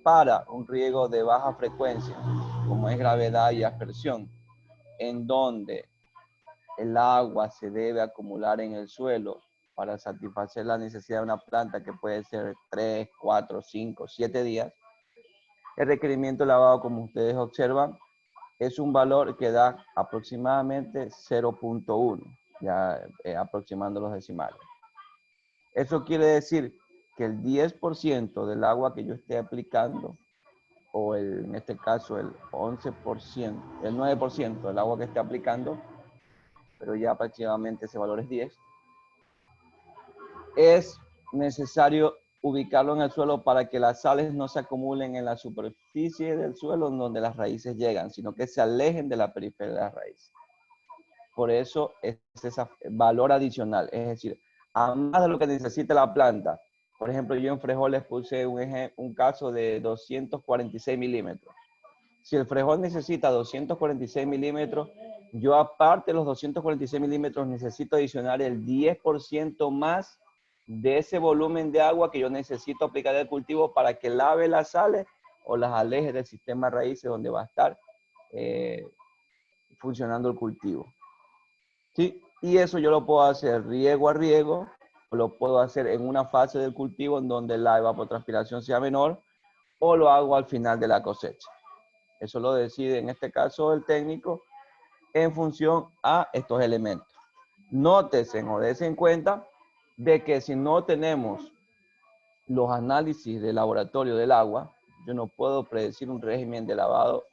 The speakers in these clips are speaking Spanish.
para un riego de baja frecuencia, como es gravedad y aspersión, en donde el agua se debe acumular en el suelo para satisfacer la necesidad de una planta que puede ser 3, 4, 5, 7 días, el requerimiento de lavado, como ustedes observan, es un valor que da aproximadamente 0.1, ya aproximando los decimales. Eso quiere decir que el 10% del agua que yo esté aplicando, o en este caso el 11%, el 9% del agua que esté aplicando, pero ya aproximadamente ese valor es 10, es necesario ubicarlo en el suelo para que las sales no se acumulen en la superficie del suelo en donde las raíces llegan, sino que se alejen de la periferia de las raíces. Por eso es ese valor adicional, es decir, a más de lo que necesita la planta. Por ejemplo, yo en frijol les puse un caso de 246 milímetros. Si el frijol necesita 246 milímetros, yo aparte de los 246 milímetros necesito adicionar el 10% más de ese volumen de agua que yo necesito aplicar al cultivo para que lave las sales o las aleje del sistema de raíces donde va a estar funcionando el cultivo. ¿Sí? Y eso yo lo puedo hacer riego a riego, o lo puedo hacer en una fase del cultivo en donde la evapotranspiración sea menor, o lo hago al final de la cosecha. Eso lo decide en este caso el técnico en función a estos elementos. Nótese o dése en cuenta de que si no tenemos los análisis de laboratorio del agua, yo no puedo predecir un régimen de lavado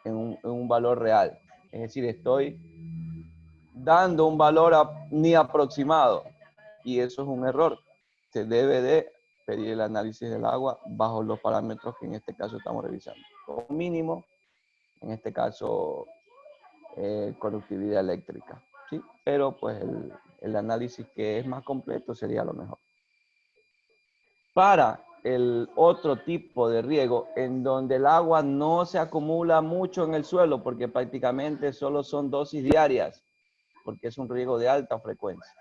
en un valor real. Es decir, estoy dando un valor ni aproximado, y eso es un error. Se debe de pedir el análisis del agua bajo los parámetros que en este caso estamos revisando. Como mínimo, en este caso, conductividad eléctrica, ¿sí? Pero pues el análisis que es más completo sería lo mejor. Para el otro tipo de riego, en donde el agua no se acumula mucho en el suelo, porque prácticamente solo son dosis diarias, porque es un riego de alta frecuencia.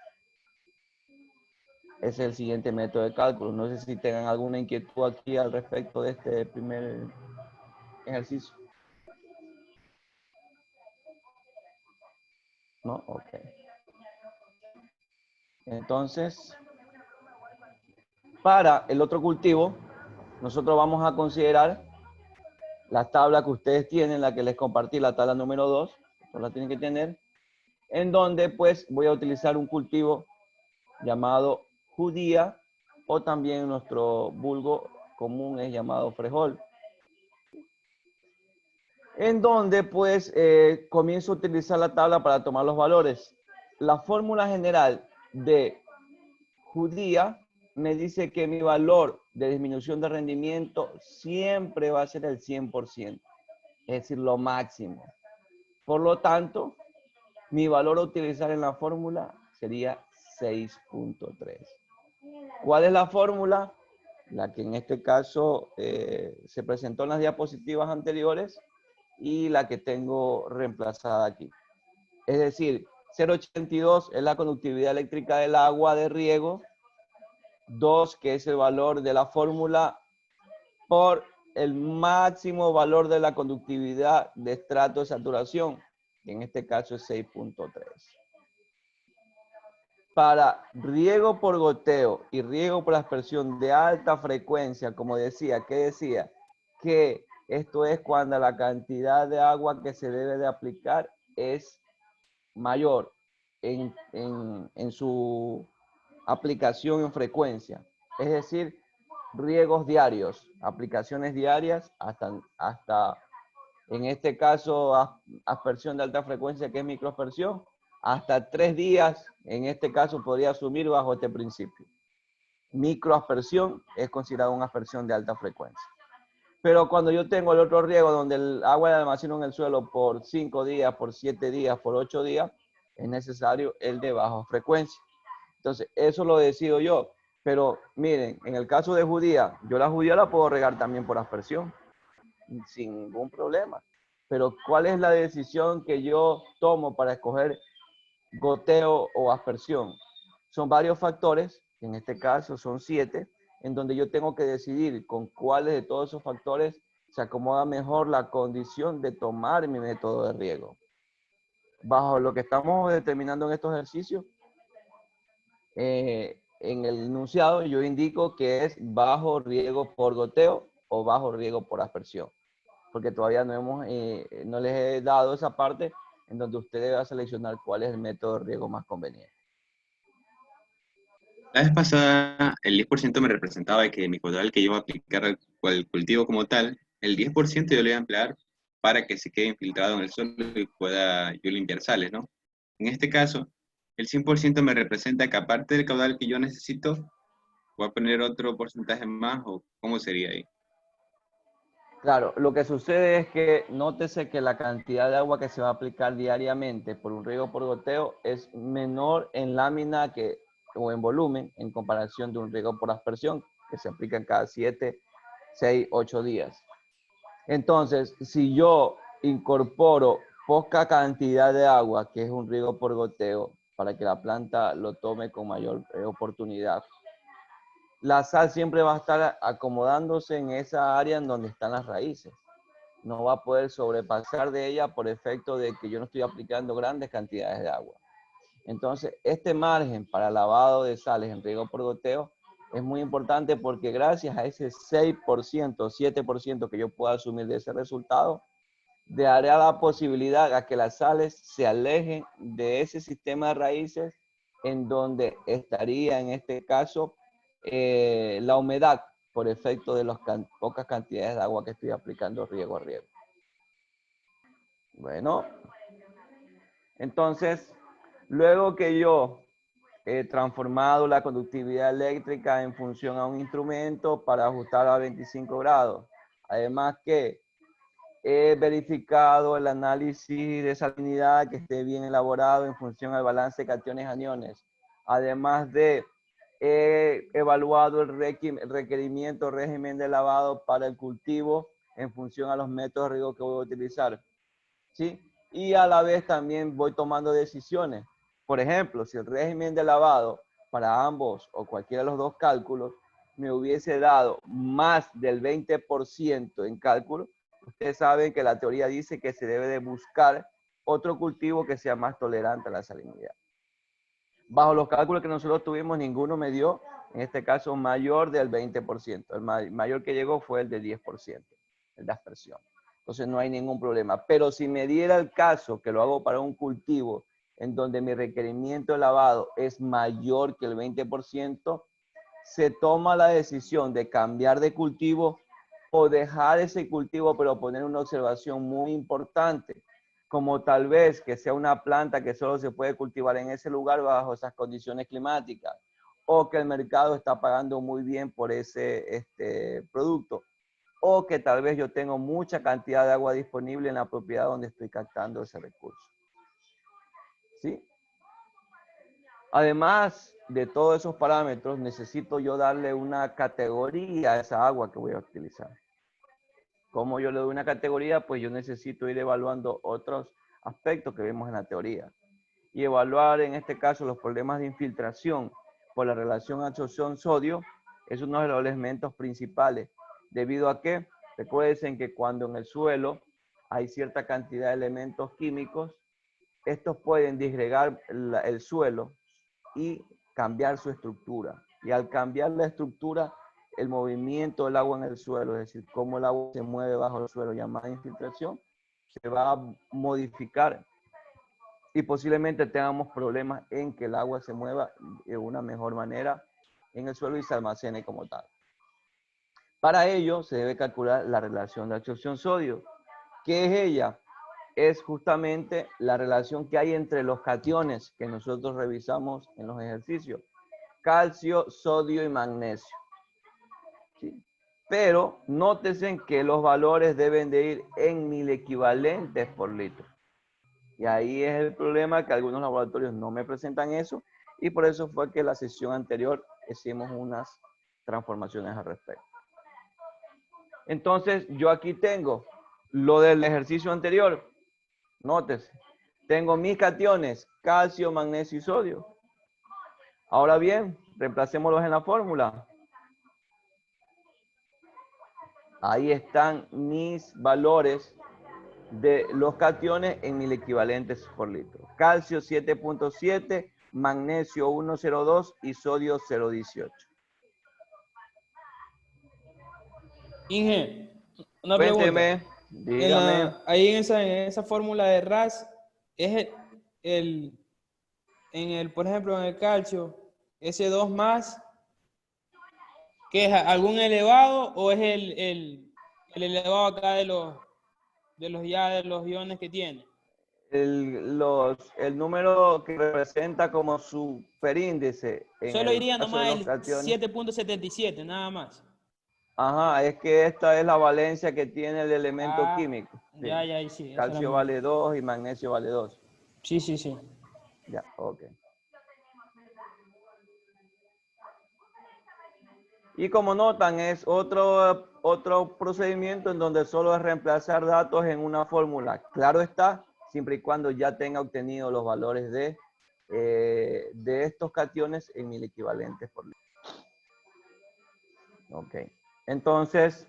Ese es el siguiente método de cálculo. No sé si tengan alguna inquietud aquí al respecto de este primer ejercicio. ¿No? Ok. Entonces, para el otro cultivo, nosotros vamos a considerar la tabla que ustedes tienen, la que les compartí, la tabla número 2, la tienen que tener, en donde pues voy a utilizar un cultivo llamado judía, o también nuestro vulgo común es llamado frijol, en donde pues comienzo a utilizar la tabla para tomar los valores. La fórmula general de judía me dice que mi valor de disminución de rendimiento siempre va a ser el 100%, es decir, lo máximo. Por lo tanto, mi valor a utilizar en la fórmula sería 6.3. ¿Cuál es la fórmula? La que en este caso se presentó en las diapositivas anteriores y la que tengo reemplazada aquí. Es decir, 0.82 es la conductividad eléctrica del agua de riego, 2, que es el valor de la fórmula, por el máximo valor de la conductividad de estrato de saturación, que en este caso es 6.3. Para riego por goteo y riego por aspersión de alta frecuencia, como decía, ¿qué decía? Que esto es cuando la cantidad de agua que se debe de aplicar es mayor en su aplicación en frecuencia. Es decir, riegos diarios, aplicaciones diarias hasta en este caso, aspersión de alta frecuencia, que es microaspersión, hasta 3 días, en este caso podría asumir bajo este principio. Microaspersión es considerada una aspersión de alta frecuencia. Pero cuando yo tengo el otro riego donde el agua la almaceno en el suelo por 5 días, por 7 días, por 8 días, es necesario el de baja frecuencia. Entonces, eso lo decido yo. Pero miren, en el caso de judía, yo la judía la puedo regar también por aspersión, sin ningún problema. Pero ¿cuál es la decisión que yo tomo para escoger goteo o aspersión? Son varios factores, en este caso son 7, en donde yo tengo que decidir con cuáles de todos esos factores se acomoda mejor la condición de tomar mi método de riego. Bajo lo que estamos determinando en estos ejercicios, en el enunciado yo indico que es bajo riego por goteo o bajo riego por aspersión, porque todavía no les he dado esa parte en donde usted debe seleccionar cuál es el método de riego más conveniente. La vez pasada, el 10% me representaba que mi caudal que yo iba a aplicar al cultivo como tal, el 10% yo lo iba a emplear para que se quede infiltrado en el suelo y pueda yo limpiar sales, ¿no? En este caso, el 100% me representa que aparte del caudal que yo necesito, voy a poner otro porcentaje más, o ¿cómo sería ahí? Claro, lo que sucede es que nótese que la cantidad de agua que se va a aplicar diariamente por un riego por goteo es menor en lámina o en volumen en comparación de un riego por aspersión que se aplica en cada 7, 6, 8 días. Entonces, si yo incorporo poca cantidad de agua, que es un riego por goteo, para que la planta lo tome con mayor oportunidad, la sal siempre va a estar acomodándose en esa área en donde están las raíces. No va a poder sobrepasar de ella por efecto de que yo no estoy aplicando grandes cantidades de agua. Entonces, este margen para lavado de sales en riego por goteo es muy importante porque gracias a ese 6%, 7% que yo pueda asumir de ese resultado, dará la posibilidad a que las sales se alejen de ese sistema de raíces en donde estaría en este caso la humedad por efecto de las pocas cantidades de agua que estoy aplicando riego a riego. Bueno, entonces, luego que yo he transformado la conductividad eléctrica en función a un instrumento para ajustar a 25 grados, además que he verificado el análisis de salinidad que esté bien elaborado en función al balance de cationes-aniones, además de he evaluado el requerimiento régimen de lavado para el cultivo en función a los métodos de riego que voy a utilizar, ¿sí? Y a la vez también voy tomando decisiones. Por ejemplo, si el régimen de lavado para ambos o cualquiera de los dos cálculos me hubiese dado más del 20% en cálculo, ustedes saben que la teoría dice que se debe de buscar otro cultivo que sea más tolerante a la salinidad. Bajo los cálculos que nosotros tuvimos, ninguno me dio, en este caso, mayor del 20%. El mayor que llegó fue el de 10%, el de aspersión. Entonces no hay ningún problema. Pero si me diera el caso que lo hago para un cultivo en donde mi requerimiento de lavado es mayor que el 20%, se toma la decisión de cambiar de cultivo o dejar ese cultivo, pero poner una observación muy importante, como tal vez que sea una planta que solo se puede cultivar en ese lugar bajo esas condiciones climáticas, o que el mercado está pagando muy bien por ese producto, o que tal vez yo tengo mucha cantidad de agua disponible en la propiedad donde estoy captando ese recurso. ¿Sí? Además de todos esos parámetros, necesito yo darle una categoría a esa agua que voy a utilizar. ¿Cómo yo le doy una categoría? Pues yo necesito ir evaluando otros aspectos que vemos en la teoría. Y evaluar en este caso los problemas de infiltración por la relación absorción-sodio es uno de los elementos principales. ¿Debido a qué? Recuerden que cuando en el suelo hay cierta cantidad de elementos químicos, estos pueden disgregar el suelo y cambiar su estructura. Y al cambiar la estructura, el movimiento del agua en el suelo, es decir, cómo el agua se mueve bajo el suelo, llamada infiltración, se va a modificar y posiblemente tengamos problemas en que el agua se mueva de una mejor manera en el suelo y se almacene como tal. Para ello se debe calcular la relación de absorción-sodio. ¿Qué es ella? Es justamente la relación que hay entre los cationes que nosotros revisamos en los ejercicios. Calcio, sodio y magnesio. ¿Sí? Pero nótense que los valores deben de ir en 1000 equivalentes por litro. Y ahí es el problema, que algunos laboratorios no me presentan eso, y por eso fue que la sesión anterior hicimos unas transformaciones al respecto. Entonces, yo aquí tengo lo del ejercicio anterior. Nótese, tengo mis cationes, calcio, magnesio y sodio. Ahora bien, reemplacémoslos en la fórmula. Ahí están mis valores de los cationes en mil equivalentes por litro. Calcio 7.7, magnesio 1.02 y sodio 0.18. Inge, una Cuénteme, pregunta. dígame. Ahí en esa fórmula de RAS, es por ejemplo, en el calcio, ese 2 más, ¿qué es? ¿Algún elevado o es el elevado acá de los iones que tiene? El número que representa como superíndice en Solo el iría caso de nomás los el cationes. 7.77, nada más. Ajá, es que esta es la valencia que tiene el elemento Ah, químico. Sí. ya, sí, esa era Calcio mi... vale 2 y magnesio vale 2. Sí, sí, sí. Ya, ok. Y como notan, es otro procedimiento en donde solo es reemplazar datos en una fórmula. Claro está, siempre y cuando ya tenga obtenido los valores de estos cationes en mil equivalentes por litro. Ok. Entonces,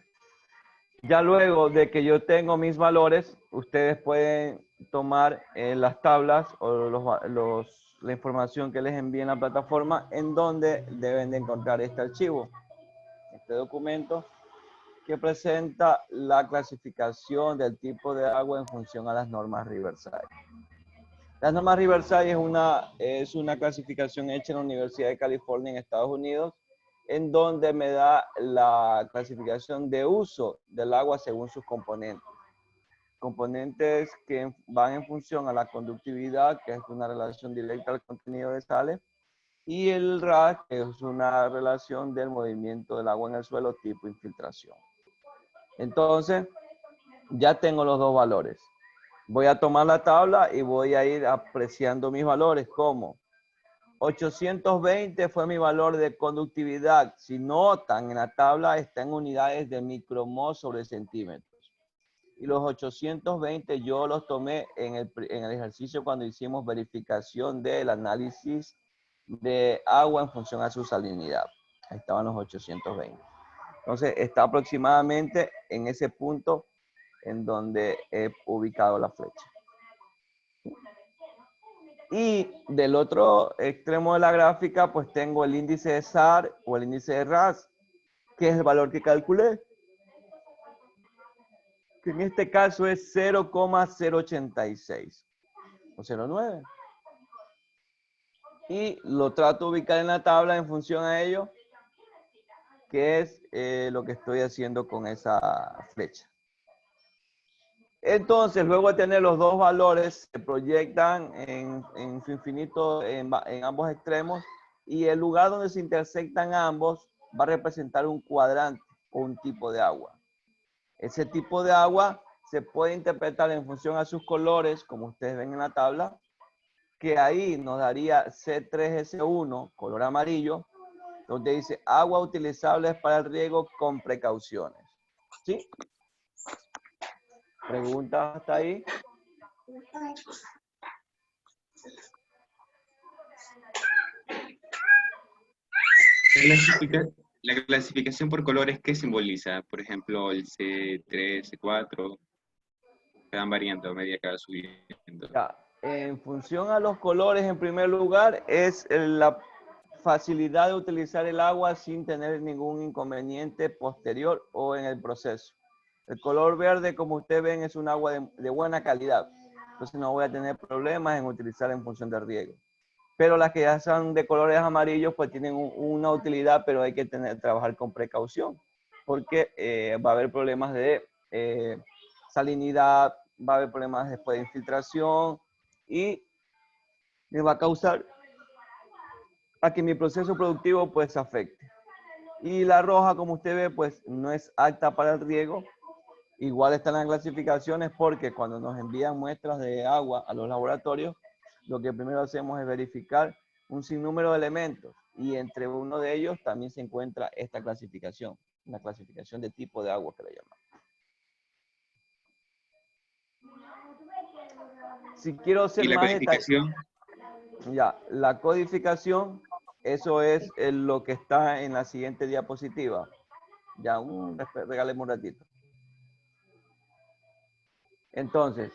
ya luego de que yo tengo mis valores, ustedes pueden tomar las tablas o la información que les envíe en la plataforma en donde deben de encontrar este archivo, este documento que presenta la clasificación del tipo de agua en función a las normas Riverside. Las normas Riverside es una clasificación hecha en la Universidad de California en Estados Unidos, en donde me da la clasificación de uso del agua según sus componentes. Componentes que van en función a la conductividad, que es una relación directa al contenido de sales, y el RAS, que es una relación del movimiento del agua en el suelo tipo infiltración. Entonces, ya tengo los dos valores. Voy a tomar la tabla y voy a ir apreciando mis valores como 820 fue mi valor de conductividad. Si notan en la tabla está en unidades de micromol sobre centímetros. Y los 820 yo los tomé en el ejercicio cuando hicimos verificación del análisis de agua en función a su salinidad. Ahí estaban los 820. Entonces está aproximadamente en ese punto en donde he ubicado la flecha. Y del otro extremo de la gráfica, pues tengo el índice de SAR o el índice de RAS, que es el valor que calculé, que en este caso es 0,086 o 0,9. Y lo trato de ubicar en la tabla en función a ello, que es lo que estoy haciendo con esa flecha. Entonces, luego de tener los dos valores, se proyectan en su infinito en ambos extremos y el lugar donde se intersectan ambos va a representar un cuadrante o un tipo de agua. Ese tipo de agua se puede interpretar en función a sus colores, como ustedes ven en la tabla, que ahí nos daría C3S1, color amarillo, donde dice agua utilizable para el riego con precauciones. ¿Sí? ¿Preguntas hasta ahí? La clasificación por colores, ¿qué simboliza? Por ejemplo, el C3, C4, que van variando a medida que va subiendo. Ya, en función a los colores, en primer lugar, es la facilidad de utilizar el agua sin tener ningún inconveniente posterior o en el proceso. El color verde, como ustedes ven, es un agua de buena calidad. Entonces no voy a tener problemas en utilizar en función de riego. Pero las que ya son de colores amarillos, pues tienen una utilidad, pero hay que trabajar con precaución. Porque va a haber problemas de salinidad, va a haber problemas después de infiltración y me va a causar a que mi proceso productivo pues se afecte. Y la roja, como usted ve, pues no es apta para el riego. Igual están las clasificaciones porque cuando nos envían muestras de agua a los laboratorios, lo que primero hacemos es verificar un sinnúmero de elementos y entre uno de ellos también se encuentra esta clasificación, una clasificación de tipo de agua que le llamamos. Si quiero ser ¿Y la más detallado, codificación? ya, la codificación, eso es lo que está en la siguiente diapositiva. Ya, regáleme un ratito. Entonces,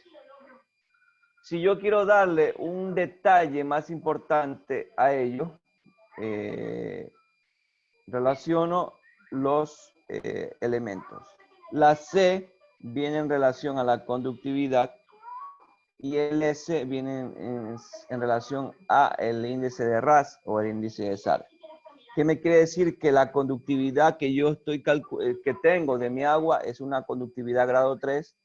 si yo quiero darle un detalle más importante a ello, relaciono los elementos. La C viene en relación a la conductividad y el S viene en relación a el índice de RAS o el índice de SAR. ¿Qué me quiere decir? Que la conductividad que yo que tengo de mi agua es una conductividad grado 3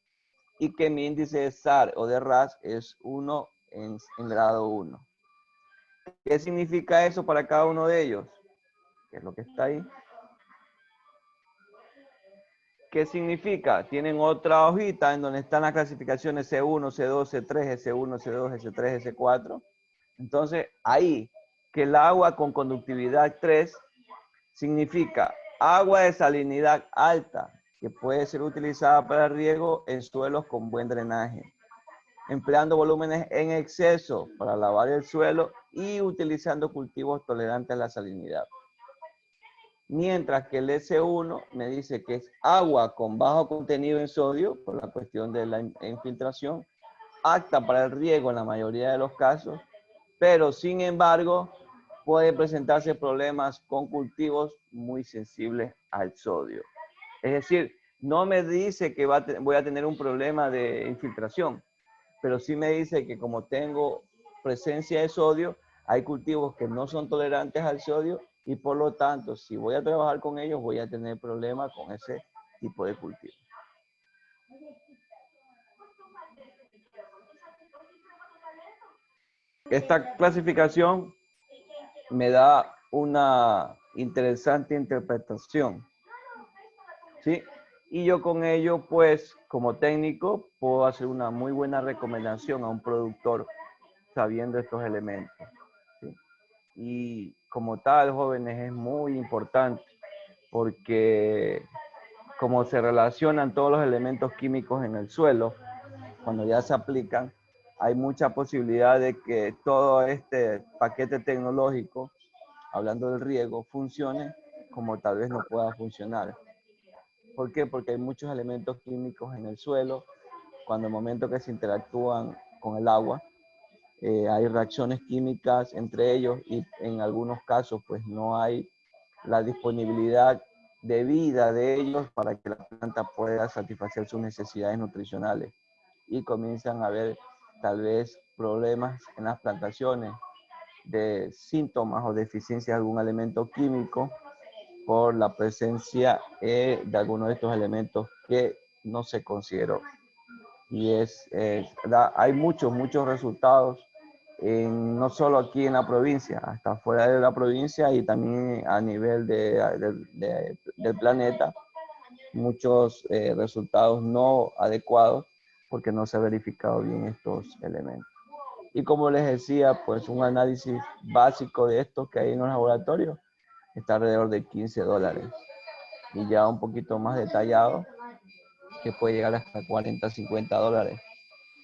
y que mi índice de SAR o de RAS es 1 en grado 1. ¿Qué significa eso para cada uno de ellos? ¿Qué es lo que está ahí? ¿Qué significa? Tienen otra hojita en donde están las clasificaciones C1, C2, C3, S1, C2, S3, S4. Entonces, ahí, que el agua con conductividad 3 significa agua de salinidad alta, que puede ser utilizada para riego en suelos con buen drenaje, empleando volúmenes en exceso para lavar el suelo y utilizando cultivos tolerantes a la salinidad. Mientras que el S1 me dice que es agua con bajo contenido en sodio, por la cuestión de la infiltración, apta para el riego en la mayoría de los casos, pero sin embargo puede presentarse problemas con cultivos muy sensibles al sodio. Es decir, no me dice que voy a tener un problema de infiltración, pero sí me dice que como tengo presencia de sodio, hay cultivos que no son tolerantes al sodio y por lo tanto, si voy a trabajar con ellos, voy a tener problemas con ese tipo de cultivo. Esta clasificación me da una interesante interpretación, ¿sí? Y yo con ello, pues, como técnico, puedo hacer una muy buena recomendación a un productor sabiendo estos elementos, ¿sí? Y como tal, jóvenes, es muy importante porque como se relacionan todos los elementos químicos en el suelo, cuando ya se aplican, hay mucha posibilidad de que todo este paquete tecnológico, hablando del riego, funcione como tal vez no pueda funcionar. ¿Por qué? Porque hay muchos elementos químicos en el suelo, cuando el momento que se interactúan con el agua, hay reacciones químicas entre ellos y en algunos casos pues no hay la disponibilidad debida de ellos para que la planta pueda satisfacer sus necesidades nutricionales y comienzan a haber tal vez problemas en las plantaciones de síntomas o deficiencias de algún elemento químico por la presencia de algunos de estos elementos que no se consideró. Y hay muchos resultados, no solo aquí en la provincia, hasta fuera de la provincia y también a nivel del planeta, muchos resultados no adecuados porque no se ha verificado bien estos elementos. Y como les decía, pues un análisis básico de estos que hay en los laboratorios está alrededor de $15. Y ya un poquito más detallado, que puede llegar hasta $40, $50,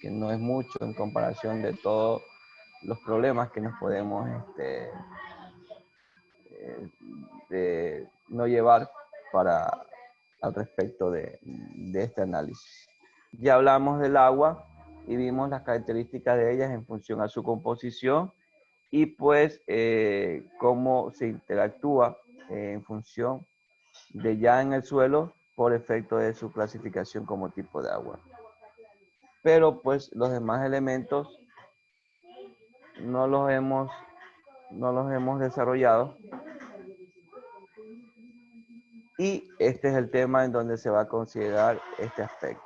que no es mucho en comparación de todos los problemas que nos podemos no llevar al respecto de este análisis. Ya hablamos del agua y vimos las características de ellas en función a su composición y pues cómo se interactúa en función de ya en el suelo por efecto de su clasificación como tipo de agua. Pero pues los demás elementos no los hemos desarrollado. Y este es el tema en donde se va a considerar este aspecto.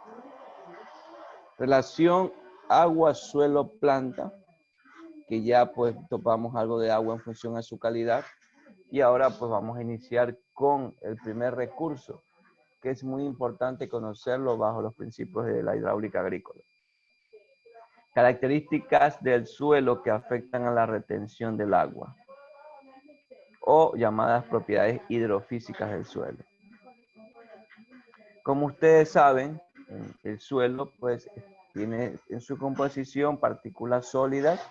Relación agua, suelo, planta, que ya pues topamos algo de agua en función a su calidad. Y ahora pues vamos a iniciar con el primer recurso, que es muy importante conocerlo bajo los principios de la hidráulica agrícola. Características del suelo que afectan a la retención del agua, o llamadas propiedades hidrofísicas del suelo. Como ustedes saben, el suelo pues tiene en su composición partículas sólidas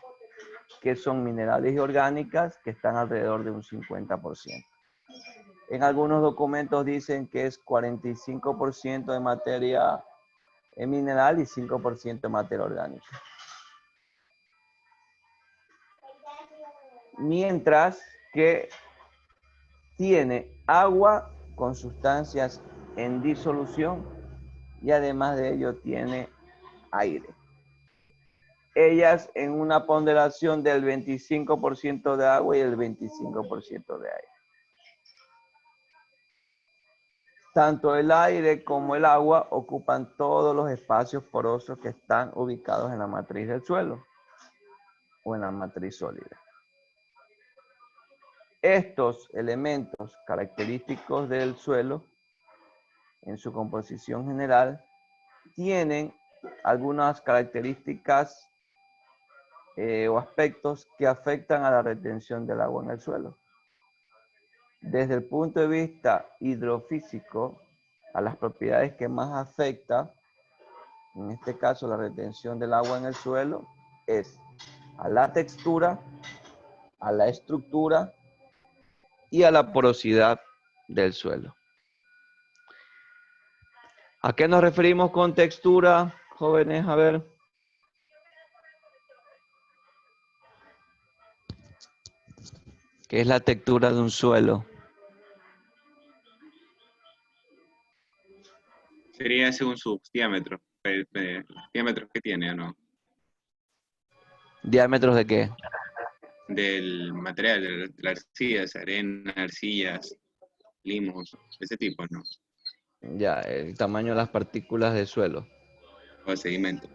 que son minerales y orgánicas que están alrededor de un 50%. En algunos documentos dicen que es 45% de materia en mineral y 5% en materia orgánica. Mientras que tiene agua con sustancias en disolución y además de ello tiene aire. Ellas en una ponderación del 25% de agua y el 25% de aire. Tanto el aire como el agua ocupan todos los espacios porosos que están ubicados en la matriz del suelo o en la matriz sólida. Estos elementos característicos del suelo en su composición general tienen algunas características o aspectos que afectan a la retención del agua en el suelo. Desde el punto de vista hidrofísico, a las propiedades que más afecta, en este caso la retención del agua en el suelo, es a la textura, a la estructura y a la porosidad del suelo. ¿A qué nos referimos con textura, jóvenes? A ver. ¿Qué es la textura de un suelo? Sería según sus diámetros, los diámetros que tiene, ¿o no? ¿Diámetros de qué? Del material, de la arcilla, arena, arcillas, limos, ese tipo, ¿no? Ya, el tamaño de las partículas del suelo. O de sedimento.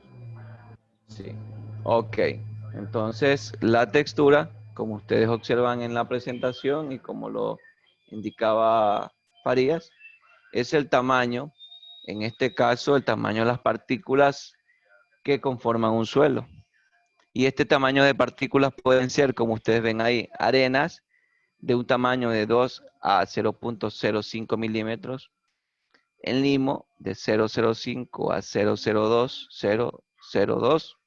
Sí. Ok. Entonces, la textura, como ustedes observan en la presentación y como lo indicaba Farías, es el tamaño, en este caso, el tamaño de las partículas que conforman un suelo. Y este tamaño de partículas pueden ser, como ustedes ven ahí, arenas de un tamaño de 2 a 0.05 milímetros, en limo de 0.05 a 0.02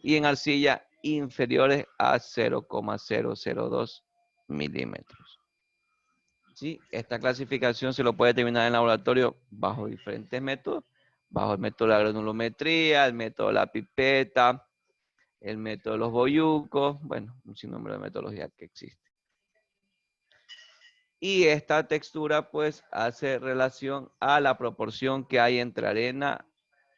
y en arcilla inferiores a 0.002 milímetros. ¿Sí? Esta clasificación se lo puede determinar en el laboratorio bajo diferentes métodos, bajo el método de la granulometría, el método de la pipeta, el método de los boyucos, bueno, un sinnúmero de metodologías que existen. Y esta textura pues hace relación a la proporción que hay entre arena,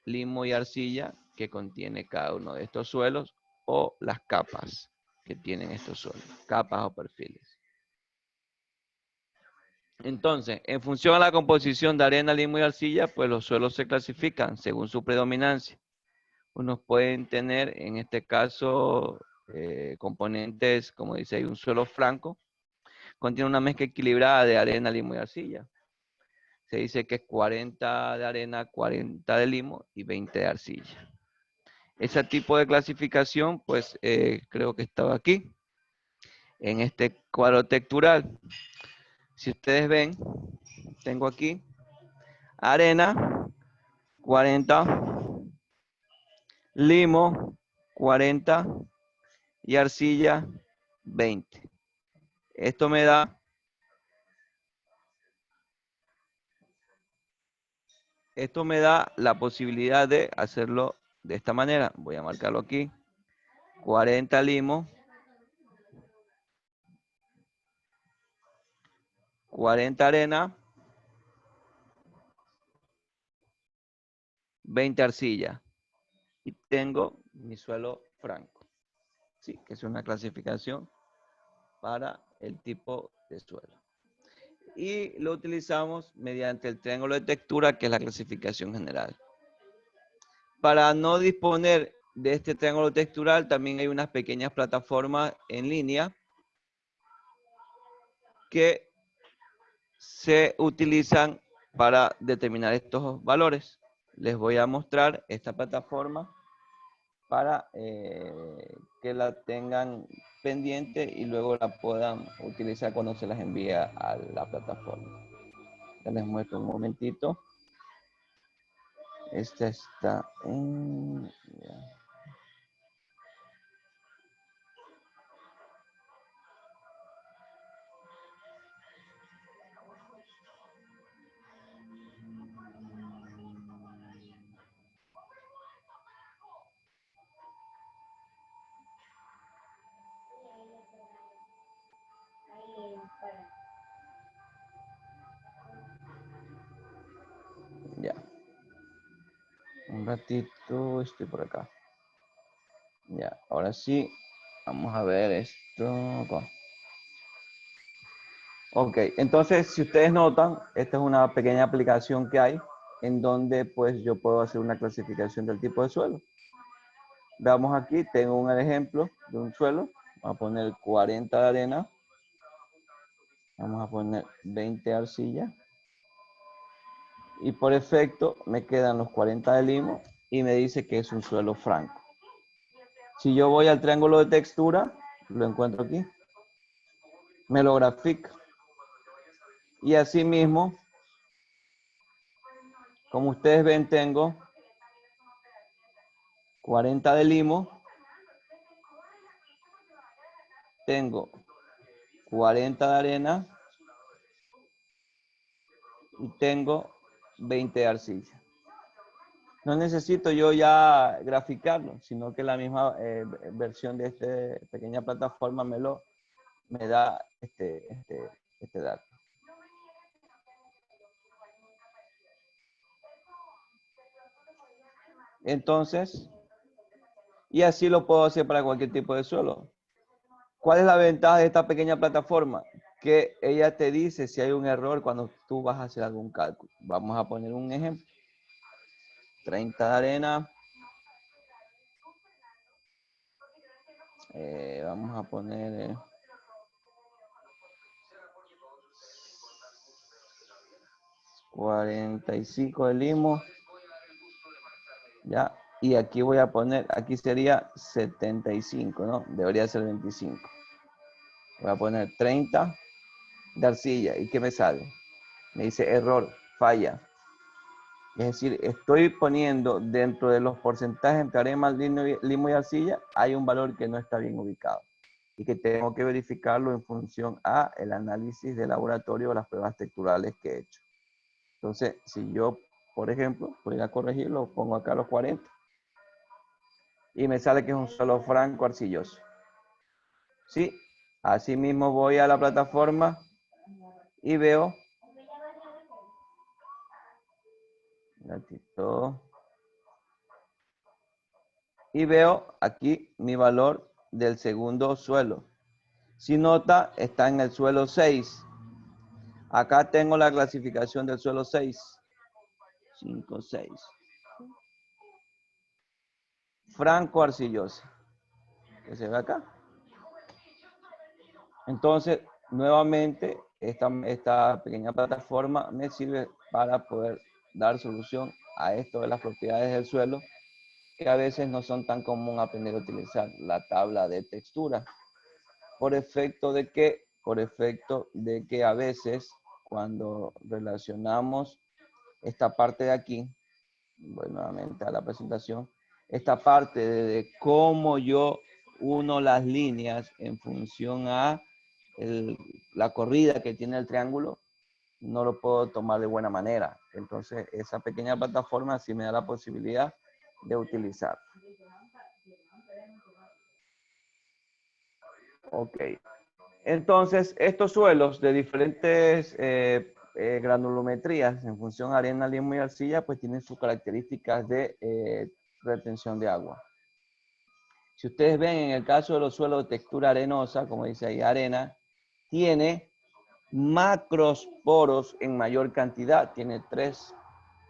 limo y arcilla que contiene cada uno de estos suelos o las capas que tienen estos suelos, capas o perfiles. Entonces, en función a la composición de arena, limo y arcilla, pues los suelos se clasifican según su predominancia. Unos pueden tener, en este caso, componentes, como dice ahí, un suelo franco, contiene una mezcla equilibrada de arena, limo y arcilla. Se dice que es 40 de arena, 40 de limo y 20 de arcilla. Ese tipo de clasificación, pues creo que estaba aquí, en este cuadro textural. Si ustedes ven, tengo aquí arena, 40, limo, 40 y arcilla, 20. Esto me da la posibilidad de hacerlo de esta manera. Voy a marcarlo aquí. 40 limo, 40 arena, 20 arcilla. Y tengo mi suelo franco. Sí, que es una clasificación para el tipo de suelo. Y lo utilizamos mediante el triángulo de textura, que es la clasificación general. Para no disponer de este triángulo textural, también hay unas pequeñas plataformas en línea que se utilizan para determinar estos valores. Les voy a mostrar esta plataforma para que la tengan pendiente y luego la puedan utilizar cuando se las envíe a la plataforma. Ya les muestro un momentito. Esta está en... Un ratito, estoy por acá. Ya, ahora sí, vamos a ver esto. Ok, entonces si ustedes notan, esta es una pequeña aplicación que hay en donde pues yo puedo hacer una clasificación del tipo de suelo. Veamos aquí, tengo un ejemplo de un suelo. Vamos a poner 40 de arena. Vamos a poner 20 de arcilla. Y por efecto me quedan los 40 de limo y me dice que es un suelo franco. Si yo voy al triángulo de textura, lo encuentro aquí. Me lo grafica. Y así mismo, como ustedes ven, tengo 40 de limo. Tengo 40 de arena. Y tengo 20 de arcilla. No necesito yo ya graficarlo, sino que la misma versión de esta pequeña plataforma me da este dato. Entonces, y así lo puedo hacer para cualquier tipo de suelo. ¿Cuál es la ventaja de esta pequeña plataforma? Que ella te dice si hay un error cuando tú vas a hacer algún cálculo. Vamos a poner un ejemplo. 30 de arena. Vamos a poner 45 de limo. Ya. Y aquí voy a poner, aquí sería 75, ¿no? Debería ser 25. Voy a poner 30 de arcilla. ¿Y qué me sale? Me dice error, falla. Es decir, estoy poniendo dentro de los porcentajes entre arena, limo y arcilla, hay un valor que no está bien ubicado. Y que tengo que verificarlo en función a el análisis de laboratorio o las pruebas texturales que he hecho. Entonces, si yo, por ejemplo, voy a corregirlo, pongo acá los 40. Y me sale que es un suelo franco arcilloso. ¿Sí? Así mismo voy a la plataforma y veo. Un ratito. Y veo aquí mi valor del segundo suelo. Si nota, está en el suelo 6. Acá tengo la clasificación del suelo 6. 5, 6. Franco arcilloso. Que se ve acá. Entonces, nuevamente, esta pequeña plataforma me sirve para poder dar solución a esto de las propiedades del suelo, que a veces no son tan común aprender a utilizar la tabla de textura. Por efecto de que a veces cuando relacionamos esta parte de aquí, voy nuevamente a la presentación, esta parte de cómo yo uno las líneas en función a la corrida que tiene el triángulo, no lo puedo tomar de buena manera. Entonces, esa pequeña plataforma sí me da la posibilidad de utilizar. Ok. Entonces, estos suelos de diferentes granulometrías en función a arena, limo y arcilla, pues tienen sus características de retención de agua. Si ustedes ven en el caso de los suelos de textura arenosa, como dice ahí arena, tiene macrosporos en mayor cantidad, tiene 3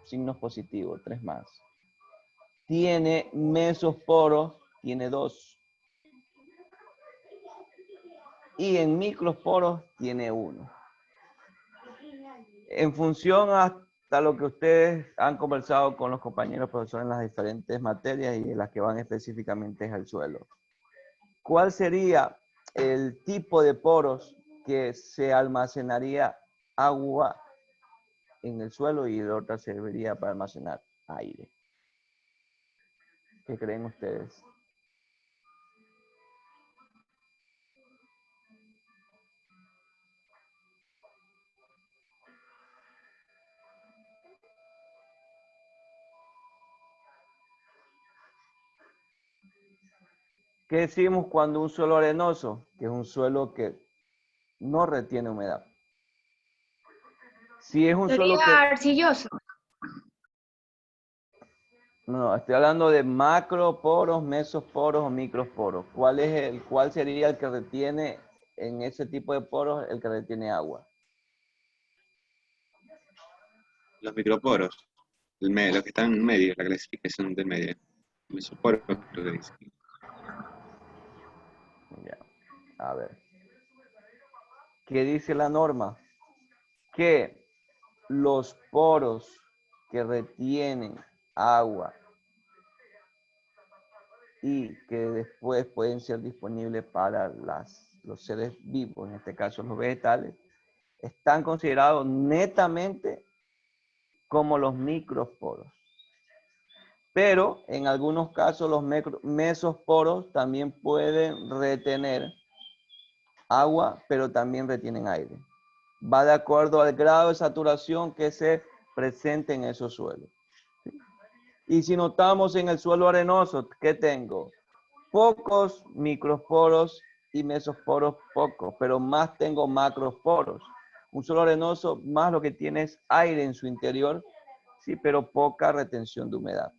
signos positivos, 3 más. Tiene mesosporos, tiene 2. Y en microsporos tiene 1. En función hasta lo que ustedes han conversado con los compañeros profesores en las diferentes materias y en las que van específicamente al suelo. ¿Cuál sería el tipo de poros que se almacenaría agua en el suelo y de otra serviría para almacenar aire? ¿Qué creen ustedes? ¿Qué decimos cuando un suelo arenoso? Que es un suelo que no retiene humedad. Si es un suelo Sería que... arcilloso. No, estoy hablando de macroporos, mesoporos o microporos. ¿Cuál sería el que retiene en ese tipo de poros el que retiene agua? Los microporos, los que están en medio, la clasificación del medio. Mesoporos, creo que dice. Ya, a ver. ¿Qué dice la norma? Que los poros que retienen agua y que después pueden ser disponibles para los seres vivos, en este caso los vegetales, están considerados netamente como los microporos. Pero en algunos casos los mesoporos también pueden retener agua, pero también retienen aire. Va de acuerdo al grado de saturación que se presente en esos suelos. Y si notamos en el suelo arenoso, ¿qué tengo? Pocos microporos y mesoporos pocos, pero más tengo macroporos. Un suelo arenoso más lo que tiene es aire en su interior, sí, pero poca retención de humedad.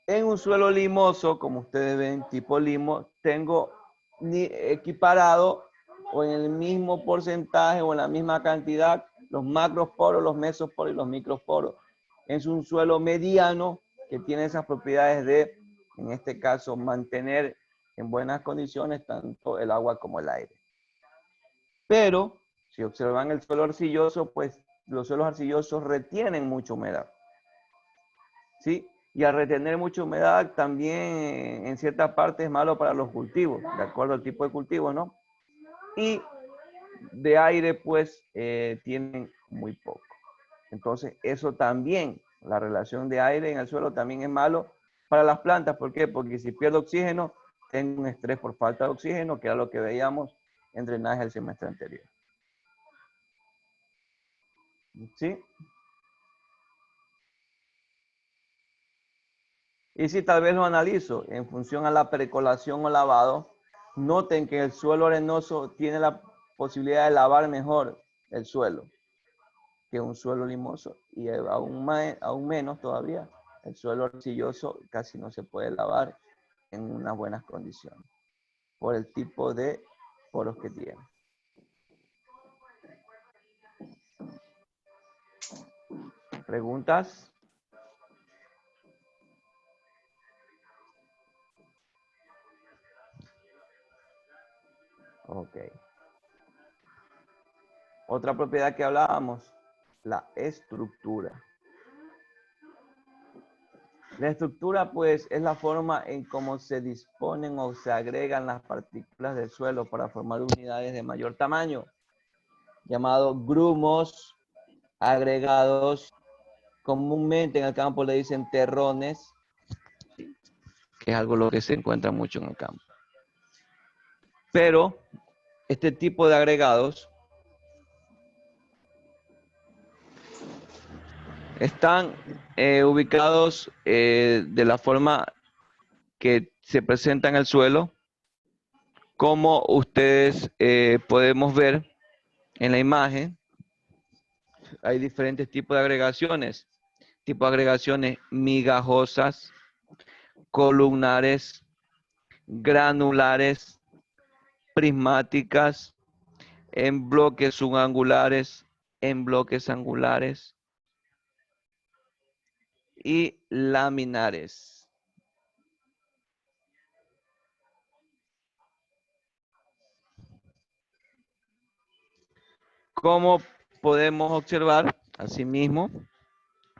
En un suelo limoso, como ustedes ven, tipo limo, tengo equiparado o en el mismo porcentaje o en la misma cantidad los macroporos, los mesoporos y los microporos. Es un suelo mediano que tiene esas propiedades de, en este caso, mantener en buenas condiciones tanto el agua como el aire. Pero, si observan el suelo arcilloso, pues los suelos arcillosos retienen mucha humedad. ¿Sí? Y al retener mucha humedad también en cierta parte es malo para los cultivos, de acuerdo al tipo de cultivo, ¿no? Y de aire pues tienen muy poco. Entonces eso también, la relación de aire en el suelo también es malo para las plantas. ¿Por qué? Porque si pierdo oxígeno, tengo un estrés por falta de oxígeno, que era lo que veíamos en drenaje el semestre anterior. ¿Sí? Y si tal vez lo analizo en función a la percolación o lavado, noten que el suelo arenoso tiene la posibilidad de lavar mejor el suelo que un suelo limoso y aún menos todavía el suelo arcilloso casi no se puede lavar en unas buenas condiciones por el tipo de poros que tiene. ¿Preguntas? Ok. Otra propiedad que hablábamos, la estructura. La estructura, pues, es la forma en cómo se disponen o se agregan las partículas del suelo para formar unidades de mayor tamaño, llamados grumos, agregados. Comúnmente en el campo le dicen terrones, que es algo lo que se encuentra mucho en el campo. Pero este tipo de agregados están ubicados de la forma que se presenta en el suelo, como ustedes podemos ver en la imagen. Hay diferentes tipos de agregaciones. Tipo de agregaciones migajosas, columnares, granulares, prismáticas, en bloques subangulares, en bloques angulares y laminares. Como podemos observar, asimismo,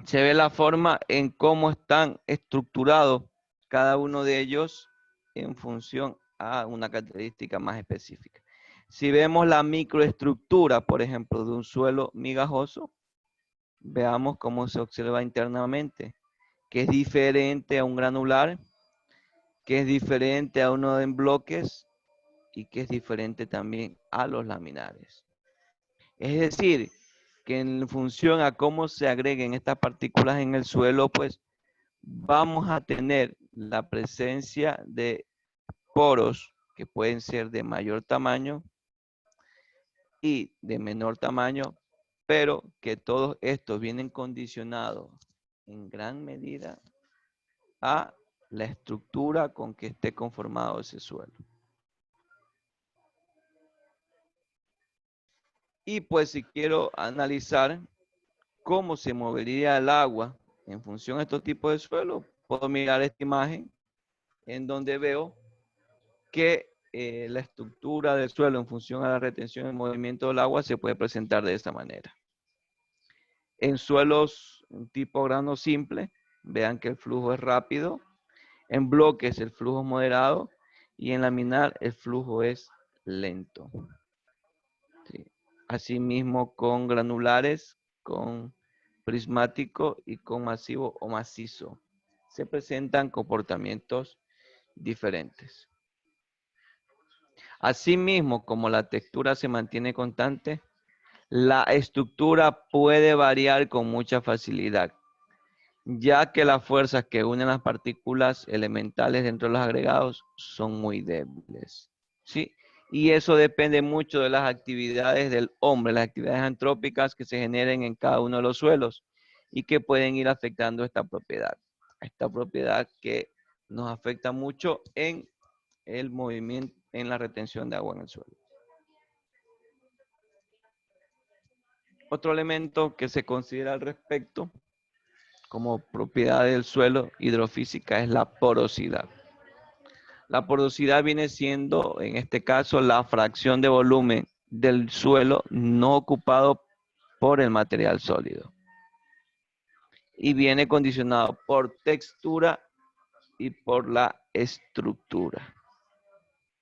se ve la forma en cómo están estructurados cada uno de ellos en función a una característica más específica. Si vemos la microestructura, por ejemplo, de un suelo migajoso, veamos cómo se observa internamente, que es diferente a un granular, que es diferente a uno en bloques y que es diferente también a los laminares. Es decir, que en función a cómo se agreguen estas partículas en el suelo, pues vamos a tener la presencia de poros que pueden ser de mayor tamaño y de menor tamaño, pero que todos estos vienen condicionados en gran medida a la estructura con que esté conformado ese suelo. Y pues si quiero analizar cómo se movería el agua en función a estos tipos de suelo, puedo mirar esta imagen en donde veo que la estructura del suelo en función a la retención y movimiento del agua se puede presentar de esta manera. En suelos tipo grano simple, vean que el flujo es rápido. En bloques el flujo es moderado y en laminar el flujo es lento. Sí. Asimismo con granulares, con prismático y con masivo o macizo. Se presentan comportamientos diferentes. Asimismo, como la textura se mantiene constante, la estructura puede variar con mucha facilidad, ya que las fuerzas que unen las partículas elementales dentro de los agregados son muy débiles. ¿Sí? Y eso depende mucho de las actividades del hombre, las actividades antrópicas que se generen en cada uno de los suelos y que pueden ir afectando esta propiedad que nos afecta mucho en el movimiento, en la retención de agua en el suelo. Otro elemento que se considera al respecto como propiedad del suelo hidrofísica es la porosidad. La porosidad viene siendo, en este caso, la fracción de volumen del suelo no ocupado por el material sólido. Y viene condicionado por textura y por la estructura.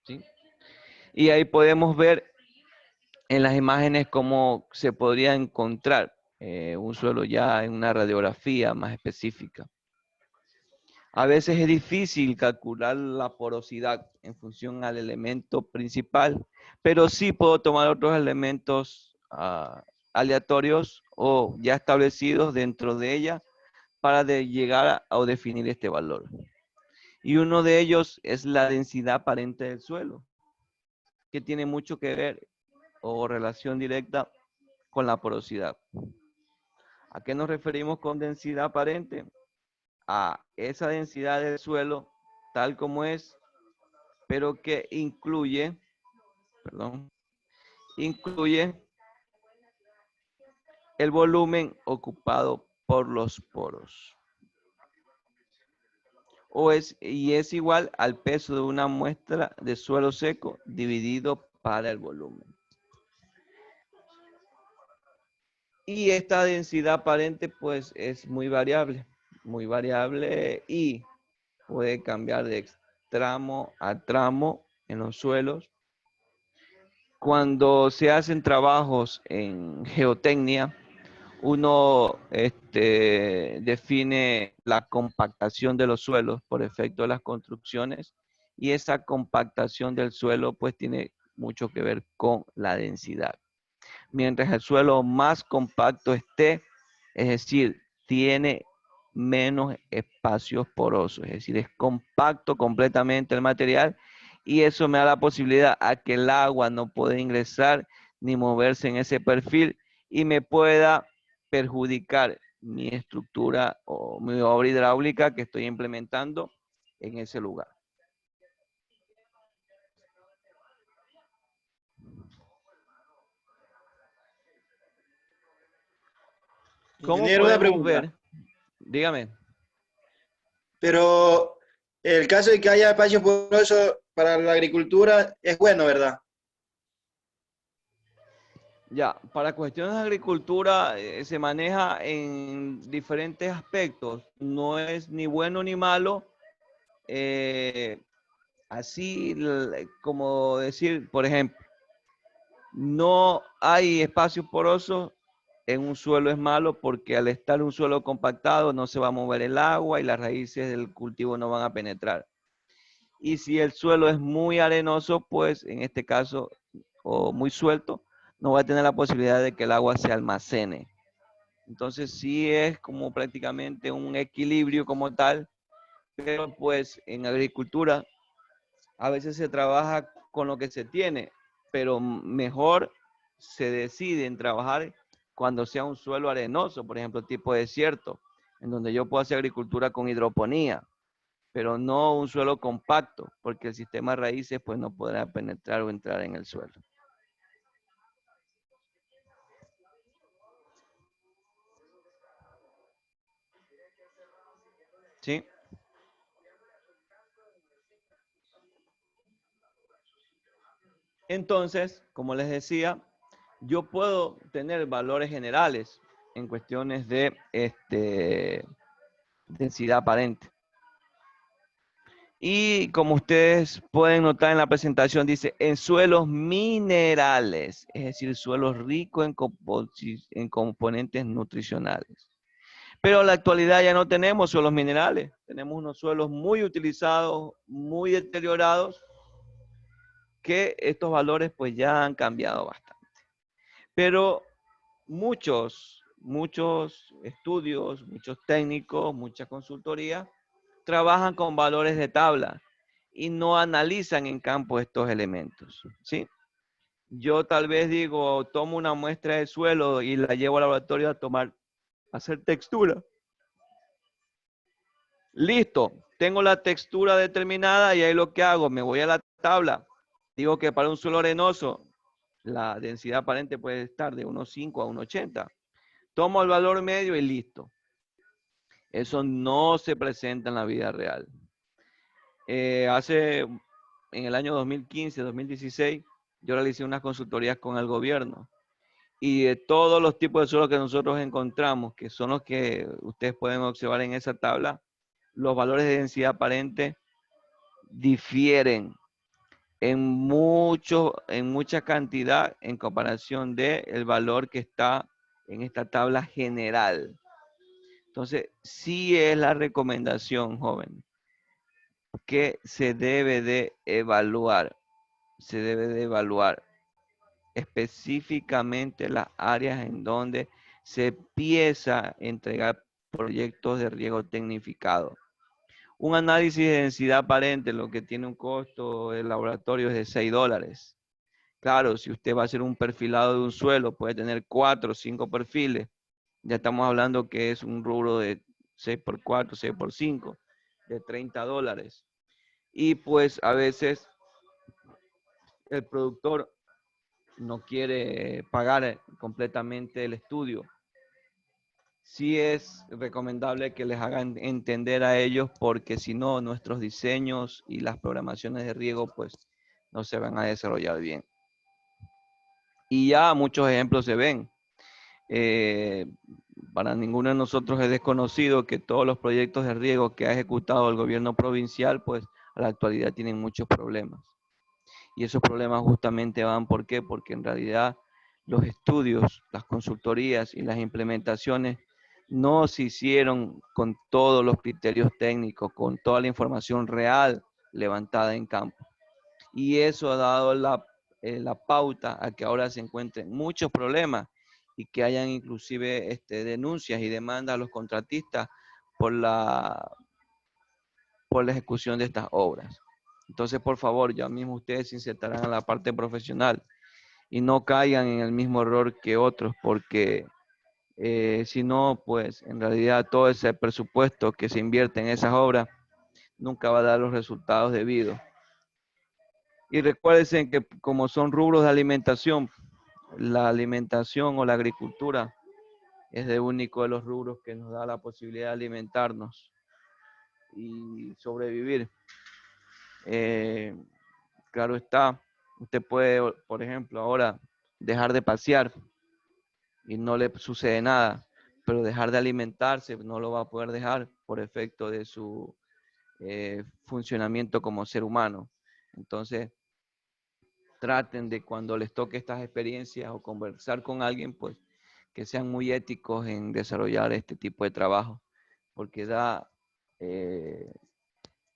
¿Sí? Y ahí podemos ver en las imágenes cómo se podría encontrar un suelo ya en una radiografía más específica. A veces es difícil calcular la porosidad en función al elemento principal, pero sí puedo tomar otros elementos aleatorios o ya establecidos dentro de ella para llegar a definir este valor. Y uno de ellos es la densidad aparente del suelo, que tiene mucho que ver o relación directa con la porosidad. ¿A qué nos referimos con densidad aparente? A esa densidad del suelo tal como es, pero que incluye el volumen ocupado por los poros. Y es igual al peso de una muestra de suelo seco dividido para el volumen. Y esta densidad aparente pues es muy variable y puede cambiar de tramo a tramo en los suelos. Cuando se hacen trabajos en geotecnia, uno define la compactación de los suelos por efecto de las construcciones y esa compactación del suelo pues tiene mucho que ver con la densidad. Mientras el suelo más compacto esté, es decir, tiene menos espacios porosos, es decir, es compacto completamente el material y eso me da la posibilidad a que el agua no pueda ingresar ni moverse en ese perfil y me pueda perjudicar mi estructura o mi obra hidráulica que estoy implementando en ese lugar. ¿Cómo Ingeniero, una podemos pregunta. ver? Dígame. Pero el caso de que haya espacios porosos para la agricultura es bueno, ¿verdad? Ya, para cuestiones de agricultura se maneja en diferentes aspectos. No es ni bueno ni malo. Así como decir, por ejemplo, no hay espacios porosos en un suelo es malo porque al estar un suelo compactado no se va a mover el agua y las raíces del cultivo no van a penetrar. Y si el suelo es muy arenoso, pues en este caso, o muy suelto, no va a tener la posibilidad de que el agua se almacene. Entonces sí es como prácticamente un equilibrio como tal, pero pues en agricultura a veces se trabaja con lo que se tiene, pero mejor se decide en trabajar cuando sea un suelo arenoso, por ejemplo, tipo desierto, en donde yo puedo hacer agricultura con hidroponía, pero no un suelo compacto, porque el sistema de raíces pues no podrá penetrar o entrar en el suelo. ¿Sí? Entonces, como les decía, yo puedo tener valores generales en cuestiones de densidad aparente. Y como ustedes pueden notar en la presentación, dice en suelos minerales, es decir, suelos ricos en componentes nutricionales. Pero en la actualidad ya no tenemos suelos minerales, tenemos unos suelos muy utilizados, muy deteriorados, que estos valores pues ya han cambiado bastante. Pero muchos estudios, muchos técnicos, mucha consultoría trabajan con valores de tabla y no analizan en campo estos elementos, ¿sí? Yo tal vez digo, tomo una muestra de suelo y la llevo al laboratorio a hacer textura. Listo, tengo la textura determinada y ahí lo que hago, me voy a la tabla. Digo que para un suelo arenoso, la densidad aparente puede estar de 1,5 a 1,80. Tomo el valor medio y listo. Eso no se presenta en la vida real. En el año 2015, 2016, yo realicé unas consultorías con el gobierno. Y de todos los tipos de suelos que nosotros encontramos, que son los que ustedes pueden observar en esa tabla, los valores de densidad aparente difieren en mucha cantidad en comparación del valor que está en esta tabla general. Entonces, sí es la recomendación, joven, que se debe de evaluar específicamente las áreas en donde se empieza a entregar proyectos de riego tecnificado. Un análisis de densidad aparente, lo que tiene un costo del laboratorio es de $6. Claro, si usted va a hacer un perfilado de un suelo, puede tener 4 o 5 perfiles. Ya estamos hablando que es un rubro de 6x4, 6x5, de $30. Y pues a veces el productor no quiere pagar completamente el estudio. Sí es recomendable que les hagan entender a ellos, porque si no, nuestros diseños y las programaciones de riego pues no se van a desarrollar bien. Y ya muchos ejemplos se ven. Para ninguno de nosotros es desconocido que todos los proyectos de riego que ha ejecutado el gobierno provincial pues a la actualidad tienen muchos problemas. Y esos problemas justamente van, ¿por qué? Porque en realidad los estudios, las consultorías y las implementaciones no se hicieron con todos los criterios técnicos, con toda la información real levantada en campo. Y eso ha dado la pauta a que ahora se encuentren muchos problemas y que hayan inclusive denuncias y demandas a los contratistas por la ejecución de estas obras. Entonces, por favor, ya mismo ustedes se insertarán a la parte profesional y no caigan en el mismo error que otros, porque si no, pues en realidad todo ese presupuesto que se invierte en esas obras nunca va a dar los resultados debidos. Y recuérdense que como son rubros de alimentación, la alimentación o la agricultura es el único de los rubros que nos da la posibilidad de alimentarnos y sobrevivir. Claro está, usted puede, por ejemplo, ahora dejar de pasear y no le sucede nada, pero dejar de alimentarse no lo va a poder dejar por efecto de su funcionamiento como ser humano. Entonces, traten de cuando les toque estas experiencias o conversar con alguien, pues que sean muy éticos en desarrollar este tipo de trabajo, porque da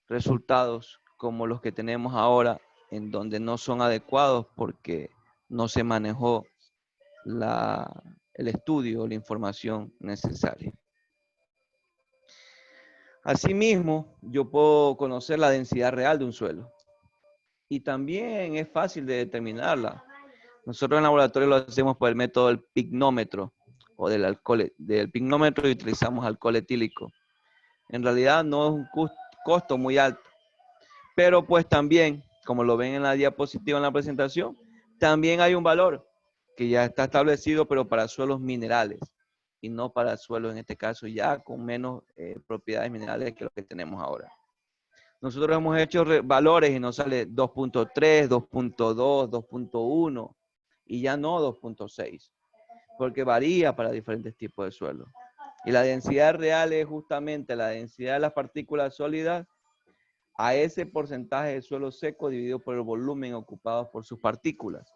resultados como los que tenemos ahora, en donde no son adecuados porque no se manejó el estudio o la información necesaria. Asimismo, yo puedo conocer la densidad real de un suelo y también es fácil de determinarla. Nosotros en el laboratorio lo hacemos por el método del pignómetro. o del alcohol, del pignómetro, y utilizamos alcohol etílico. En realidad no es un costo muy alto, pero pues también, como lo ven en la diapositiva en la presentación, también hay un valor que ya está establecido, pero para suelos minerales y no para suelos, en este caso, ya con menos propiedades minerales que lo que tenemos ahora. Nosotros hemos hecho valores y nos sale 2.3, 2.2, 2.1 y ya no 2.6, porque varía para diferentes tipos de suelos. Y la densidad real es justamente la densidad de las partículas sólidas a ese porcentaje de suelo seco dividido por el volumen ocupado por sus partículas.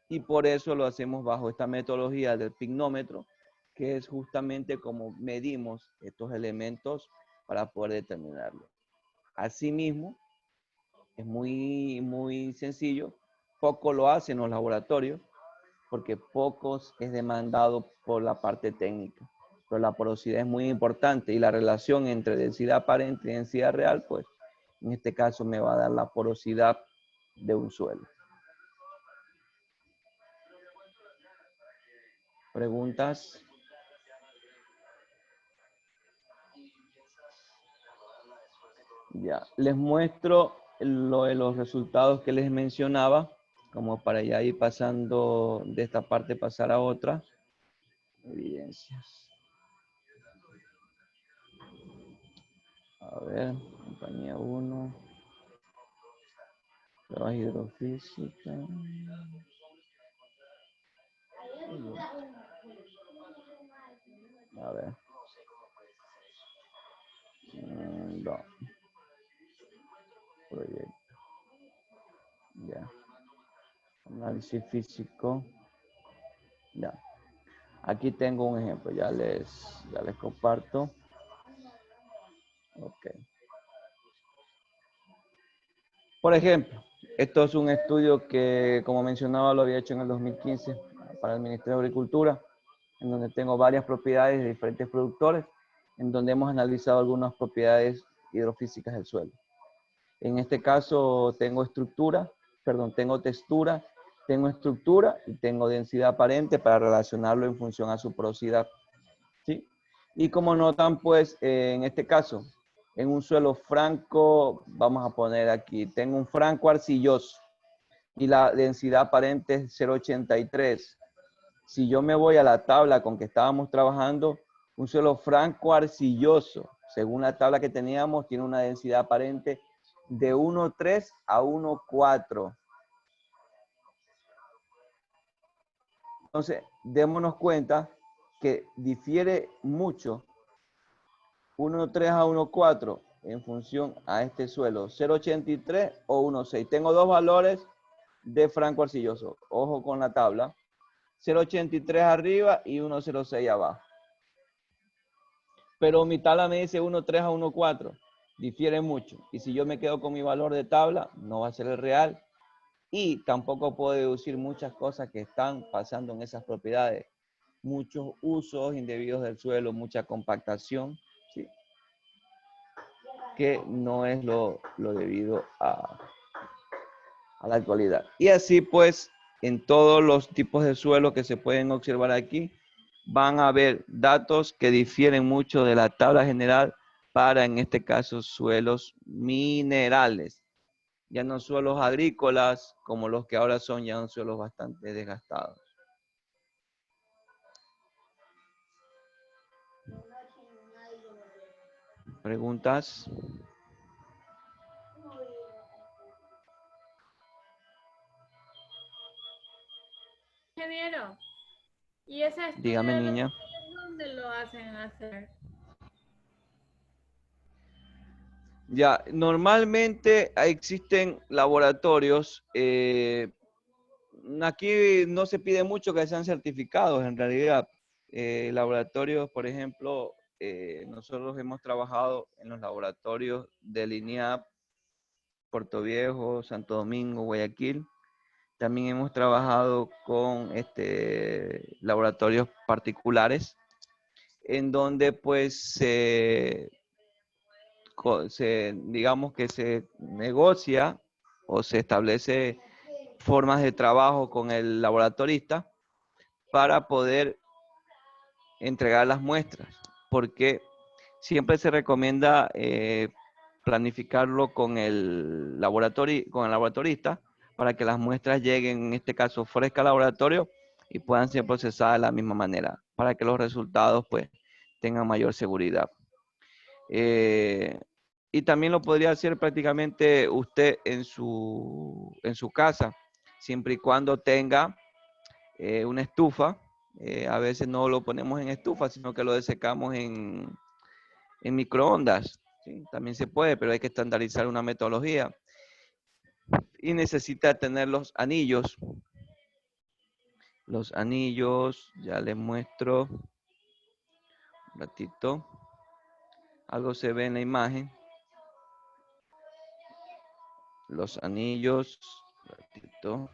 Y por eso lo hacemos bajo esta metodología del pignómetro, que es justamente como medimos estos elementos para poder determinarlo. Asimismo, es muy sencillo, poco lo hacen los laboratorios, porque pocos es demandado por la parte técnica. Pero la porosidad es muy importante y la relación entre densidad aparente y densidad real, pues en este caso me va a dar la porosidad de un suelo. ¿Preguntas? Ya, les muestro los resultados que les mencionaba, como para ya ir pasando de esta parte, pasar a otra. Evidencias. A ver, compañía 1. Pruebas hidrofísica. A ver. No. Proyecto. Ya. Análisis físico. Ya. Aquí tengo un ejemplo. Ya les comparto. Ok. Por ejemplo, esto es un estudio que, como mencionaba, lo había hecho en el 2015 para el Ministerio de Agricultura, en donde tengo varias propiedades de diferentes productores, en donde hemos analizado algunas propiedades hidrofísicas del suelo. En este caso tengo tengo textura, tengo estructura y tengo densidad aparente para relacionarlo en función a su porosidad. ¿Sí? Y como notan, pues, en este caso, en un suelo franco, vamos a poner aquí, tengo un franco arcilloso y la densidad aparente es 0.83. Si yo me voy a la tabla con que estábamos trabajando, un suelo franco arcilloso, según la tabla que teníamos, tiene una densidad aparente de 1.3 a 1.4. Entonces, démonos cuenta que difiere mucho 1.3 a 1.4 en función a este suelo, 0.83 o 1.6. Tengo dos valores de franco arcilloso. Ojo con la tabla. 0.83 arriba y 1.06 abajo. Pero mi tabla me dice 1.3 a 1.4. Difiere mucho. Y si yo me quedo con mi valor de tabla, no va a ser el real. Y tampoco puedo deducir muchas cosas que están pasando en esas propiedades. Muchos usos indebidos del suelo, mucha compactación, ¿sí? Que no es lo debido a la actualidad. Y así pues, en todos los tipos de suelo que se pueden observar aquí, van a haber datos que difieren mucho de la tabla general para, en este caso, suelos minerales. Ya no suelos agrícolas, como los que ahora son ya suelos bastante desgastados. ¿Preguntas? Ingeniero, ¿y ese estudio Dígame, de los niña. suelos, dónde lo hacen hacer? Ya, normalmente existen laboratorios. Aquí no se pide mucho que sean certificados, en realidad. Laboratorios, por ejemplo, nosotros hemos trabajado en los laboratorios del INIAP, Puerto Viejo, Santo Domingo, Guayaquil. También hemos trabajado con laboratorios particulares, en donde pues digamos que se negocia o se establece formas de trabajo con el laboratorista para poder entregar las muestras, porque siempre se recomienda planificarlo con el laboratorista para que las muestras lleguen, en este caso, frescas al laboratorio y puedan ser procesadas de la misma manera, para que los resultados pues tengan mayor seguridad. Y también lo podría hacer prácticamente usted en su casa, siempre y cuando tenga una estufa. A veces no lo ponemos en estufa, sino que lo desecamos en microondas. ¿Sí? También se puede, pero hay que estandarizar una metodología. Y necesita tener los anillos. Los anillos, ya les muestro un ratito. Algo se ve en la imagen. Los anillos, un ratito.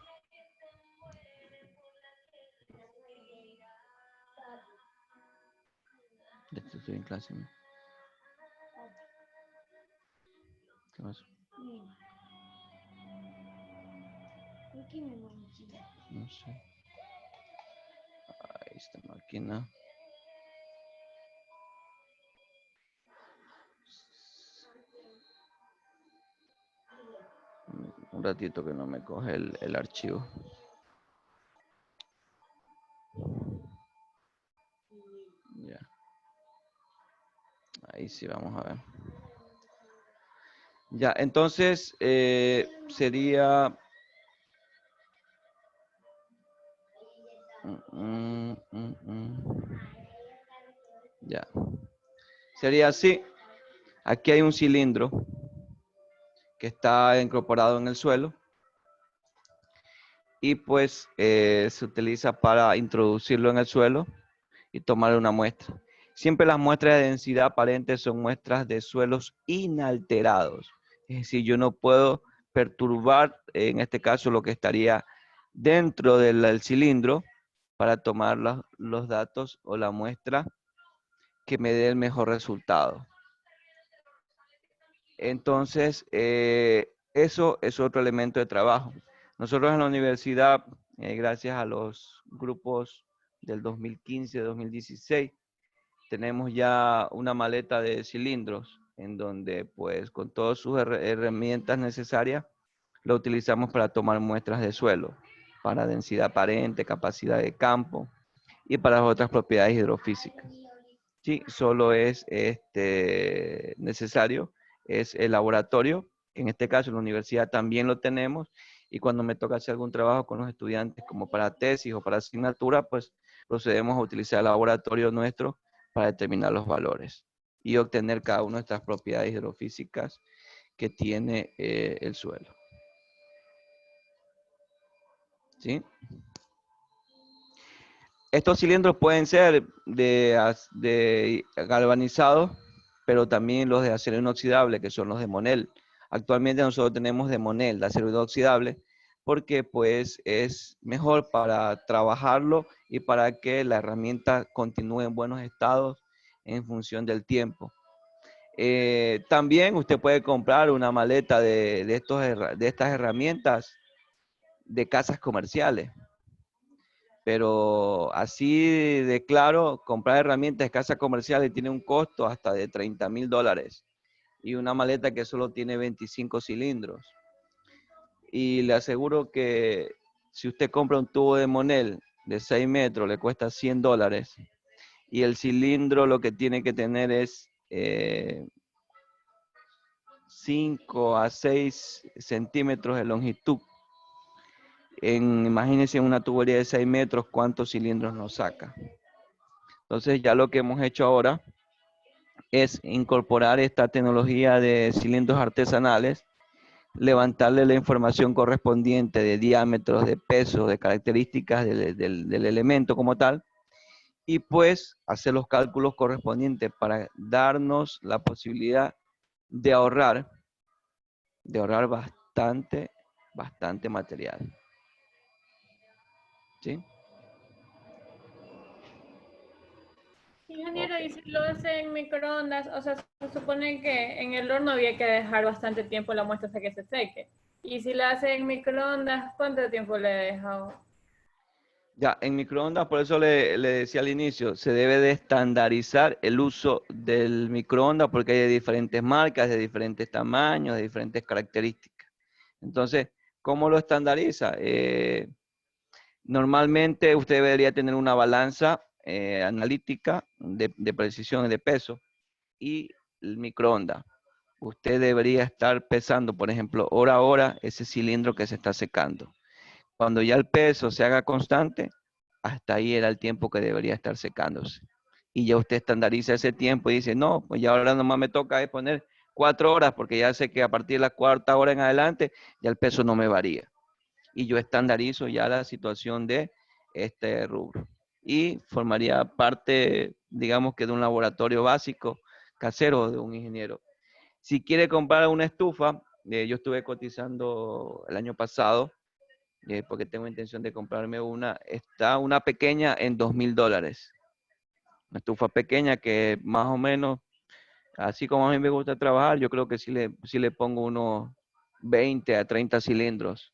Estoy en clase, ¿no? ¿Qué pasó? No sé. Ahí esta máquina. Un ratito que no me coge el archivo. Ya. Ahí sí, vamos a ver. Ya, entonces sería... Ya. Sería así. Aquí hay un cilindro que está incorporado en el suelo. Y pues se utiliza para introducirlo en el suelo y tomar una muestra. Siempre las muestras de densidad aparente son muestras de suelos inalterados. Es decir, yo no puedo perturbar, en este caso, lo que estaría dentro del cilindro para tomar los datos o la muestra que me dé el mejor resultado. Entonces, eso es otro elemento de trabajo. Nosotros en la universidad, gracias a los grupos del 2015-2016, tenemos ya una maleta de cilindros en donde pues con todas sus herramientas necesarias lo utilizamos para tomar muestras de suelo, para densidad aparente, capacidad de campo y para otras propiedades hidrofísicas. Sí, solo es necesario, es el laboratorio, que en este caso en la universidad también lo tenemos, y cuando me toca hacer algún trabajo con los estudiantes como para tesis o para asignatura, pues procedemos a utilizar el laboratorio nuestro para determinar los valores y obtener cada una de estas propiedades hidrofísicas que tiene el suelo. ¿Sí? Estos cilindros pueden ser de galvanizados, pero también los de acero inoxidable, que son los de Monel. Actualmente nosotros tenemos de Monel, de acero inoxidable, porque pues es mejor para trabajarlo y para que la herramienta continúe en buenos estados en función del tiempo. También usted puede comprar una maleta de estas herramientas de casas comerciales. Pero así de claro, comprar herramientas de casa comercial tiene un costo hasta de $30,000 y una maleta que solo tiene 25 cilindros. Y le aseguro que si usted compra un tubo de Monel de 6 metros, le cuesta $100 y el cilindro lo que tiene que tener es 5 a 6 centímetros de longitud. Imagínense en una tubería de 6 metros cuántos cilindros nos saca. Entonces ya lo que hemos hecho ahora es incorporar esta tecnología de cilindros artesanales, levantarle la información correspondiente de diámetros, de peso, de características del elemento como tal, y pues hacer los cálculos correspondientes para darnos la posibilidad de ahorrar bastante material. ¿Sí? Ingeniero, y si lo hace en microondas, o sea, se supone que en el horno había que dejar bastante tiempo la muestra hasta que se seque. Y si la hace en microondas, ¿cuánto tiempo le he dejado? Ya, en microondas, por eso le decía al inicio, se debe de estandarizar el uso del microondas porque hay de diferentes marcas, de diferentes tamaños, de diferentes características. Entonces, ¿cómo lo estandariza? Normalmente usted debería tener una balanza analítica de precisión y de peso y el microondas. Usted debería estar pesando, por ejemplo, hora a hora ese cilindro que se está secando. Cuando ya el peso se haga constante, hasta ahí era el tiempo que debería estar secándose. Y ya usted estandariza ese tiempo y dice, no, pues ya ahora nomás me toca es poner 4 horas porque ya sé que a partir de la cuarta hora en adelante ya el peso no me varía. Y yo estandarizo ya la situación de este rubro. Y formaría parte, digamos que de un laboratorio básico casero de un ingeniero. Si quiere comprar una estufa, yo estuve cotizando el año pasado porque tengo intención de comprarme una. Está una pequeña en $2,000. Una estufa pequeña que más o menos, así como a mí me gusta trabajar, yo creo que sí le pongo unos 20 a 30 cilindros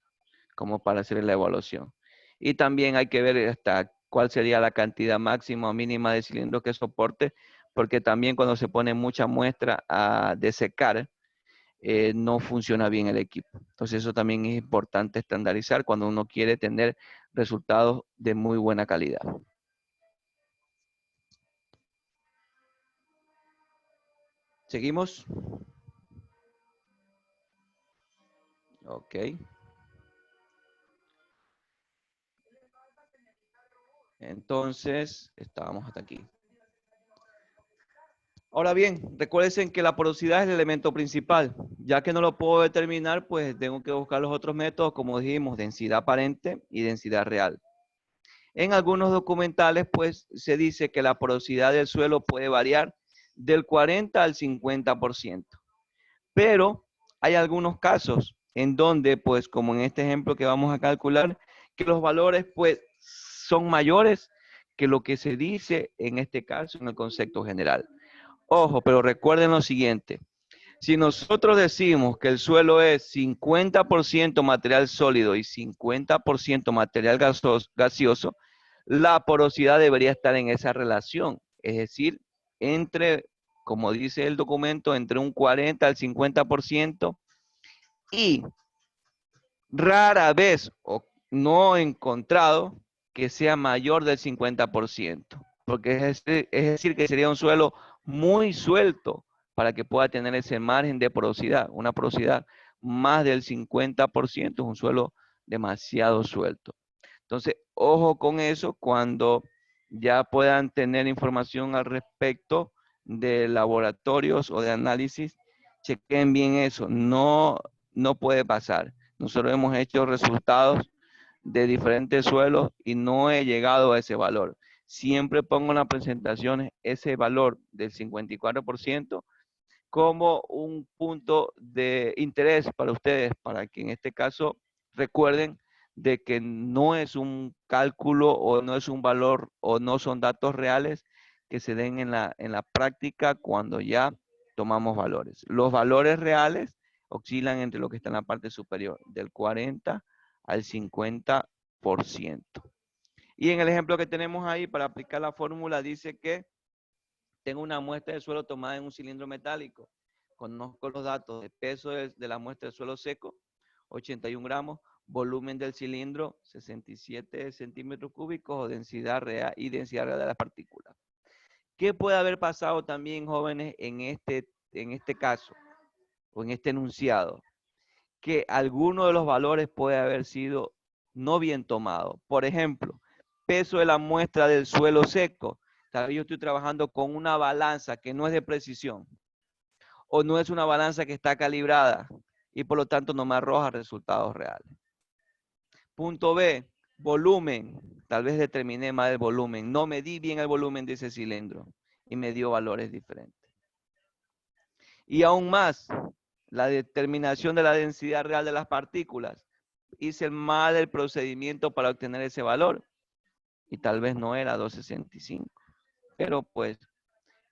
como para hacer la evaluación. Y también hay que ver hasta cuál sería la cantidad máxima o mínima de cilindros que soporte, porque también cuando se pone mucha muestra de secar, no funciona bien el equipo. Entonces eso también es importante estandarizar cuando uno quiere tener resultados de muy buena calidad. ¿Seguimos? Ok. Entonces, estábamos hasta aquí. Ahora bien, recuerden que la porosidad es el elemento principal. Ya que no lo puedo determinar, pues tengo que buscar los otros métodos, como dijimos, densidad aparente y densidad real. En algunos documentales, pues, se dice que la porosidad del suelo puede variar del 40 al 50%. Pero hay algunos casos en donde, pues, como en este ejemplo que vamos a calcular, que los valores, pues, son mayores que lo que se dice en este caso en el concepto general. Ojo, pero recuerden lo siguiente. Si nosotros decimos que el suelo es 50% material sólido y 50% material gaseoso, la porosidad debería estar en esa relación. Es decir, entre, como dice el documento, entre un 40 al 50% y rara vez o no he encontrado que sea mayor del 50%, porque es decir que sería un suelo muy suelto para que pueda tener ese margen de porosidad. Una porosidad más del 50% es un suelo demasiado suelto. Entonces, ojo con eso cuando ya puedan tener información al respecto de laboratorios o de análisis, chequen bien eso. No puede pasar. Nosotros hemos hecho resultados de diferentes suelos y no he llegado a ese valor. Siempre pongo en las presentaciones ese valor del 54% como un punto de interés para ustedes, para que en este caso recuerden de que no es un cálculo o no es un valor o no son datos reales que se den en la práctica cuando ya tomamos valores. Los valores reales oscilan entre lo que está en la parte superior, del 40 al 50%. Y en el ejemplo que tenemos ahí, para aplicar la fórmula, dice que tengo una muestra de suelo tomada en un cilindro metálico. Conozco los datos de peso de la muestra de suelo seco, 81 gramos, volumen del cilindro, 67 centímetros cúbicos, o densidad real y densidad real de las partículas. ¿Qué puede haber pasado también, jóvenes, en este caso o en este enunciado? Que alguno de los valores puede haber sido no bien tomado. Por ejemplo, peso de la muestra del suelo seco. Tal vez yo estoy trabajando con una balanza que no es de precisión o no es una balanza que está calibrada y por lo tanto no me arroja resultados reales. Punto B, volumen. Tal vez determiné mal el volumen. No medí bien el volumen de ese cilindro y me dio valores diferentes. Y aún más, la determinación de la densidad real de las partículas. Hice mal el procedimiento para obtener ese valor y tal vez no era 265, pero pues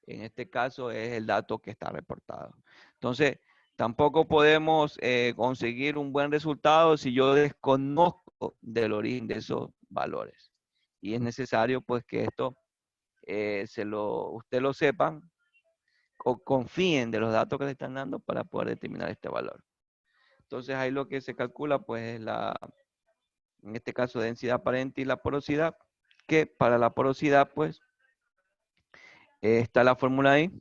en este caso es el dato que está reportado. Entonces, tampoco podemos conseguir un buen resultado si yo desconozco del origen de esos valores. Y es necesario pues que esto usted lo sepan o confíen de los datos que le están dando para poder determinar este valor. Entonces ahí lo que se calcula pues es en este caso densidad aparente y la porosidad, que para la porosidad pues está la fórmula ahí,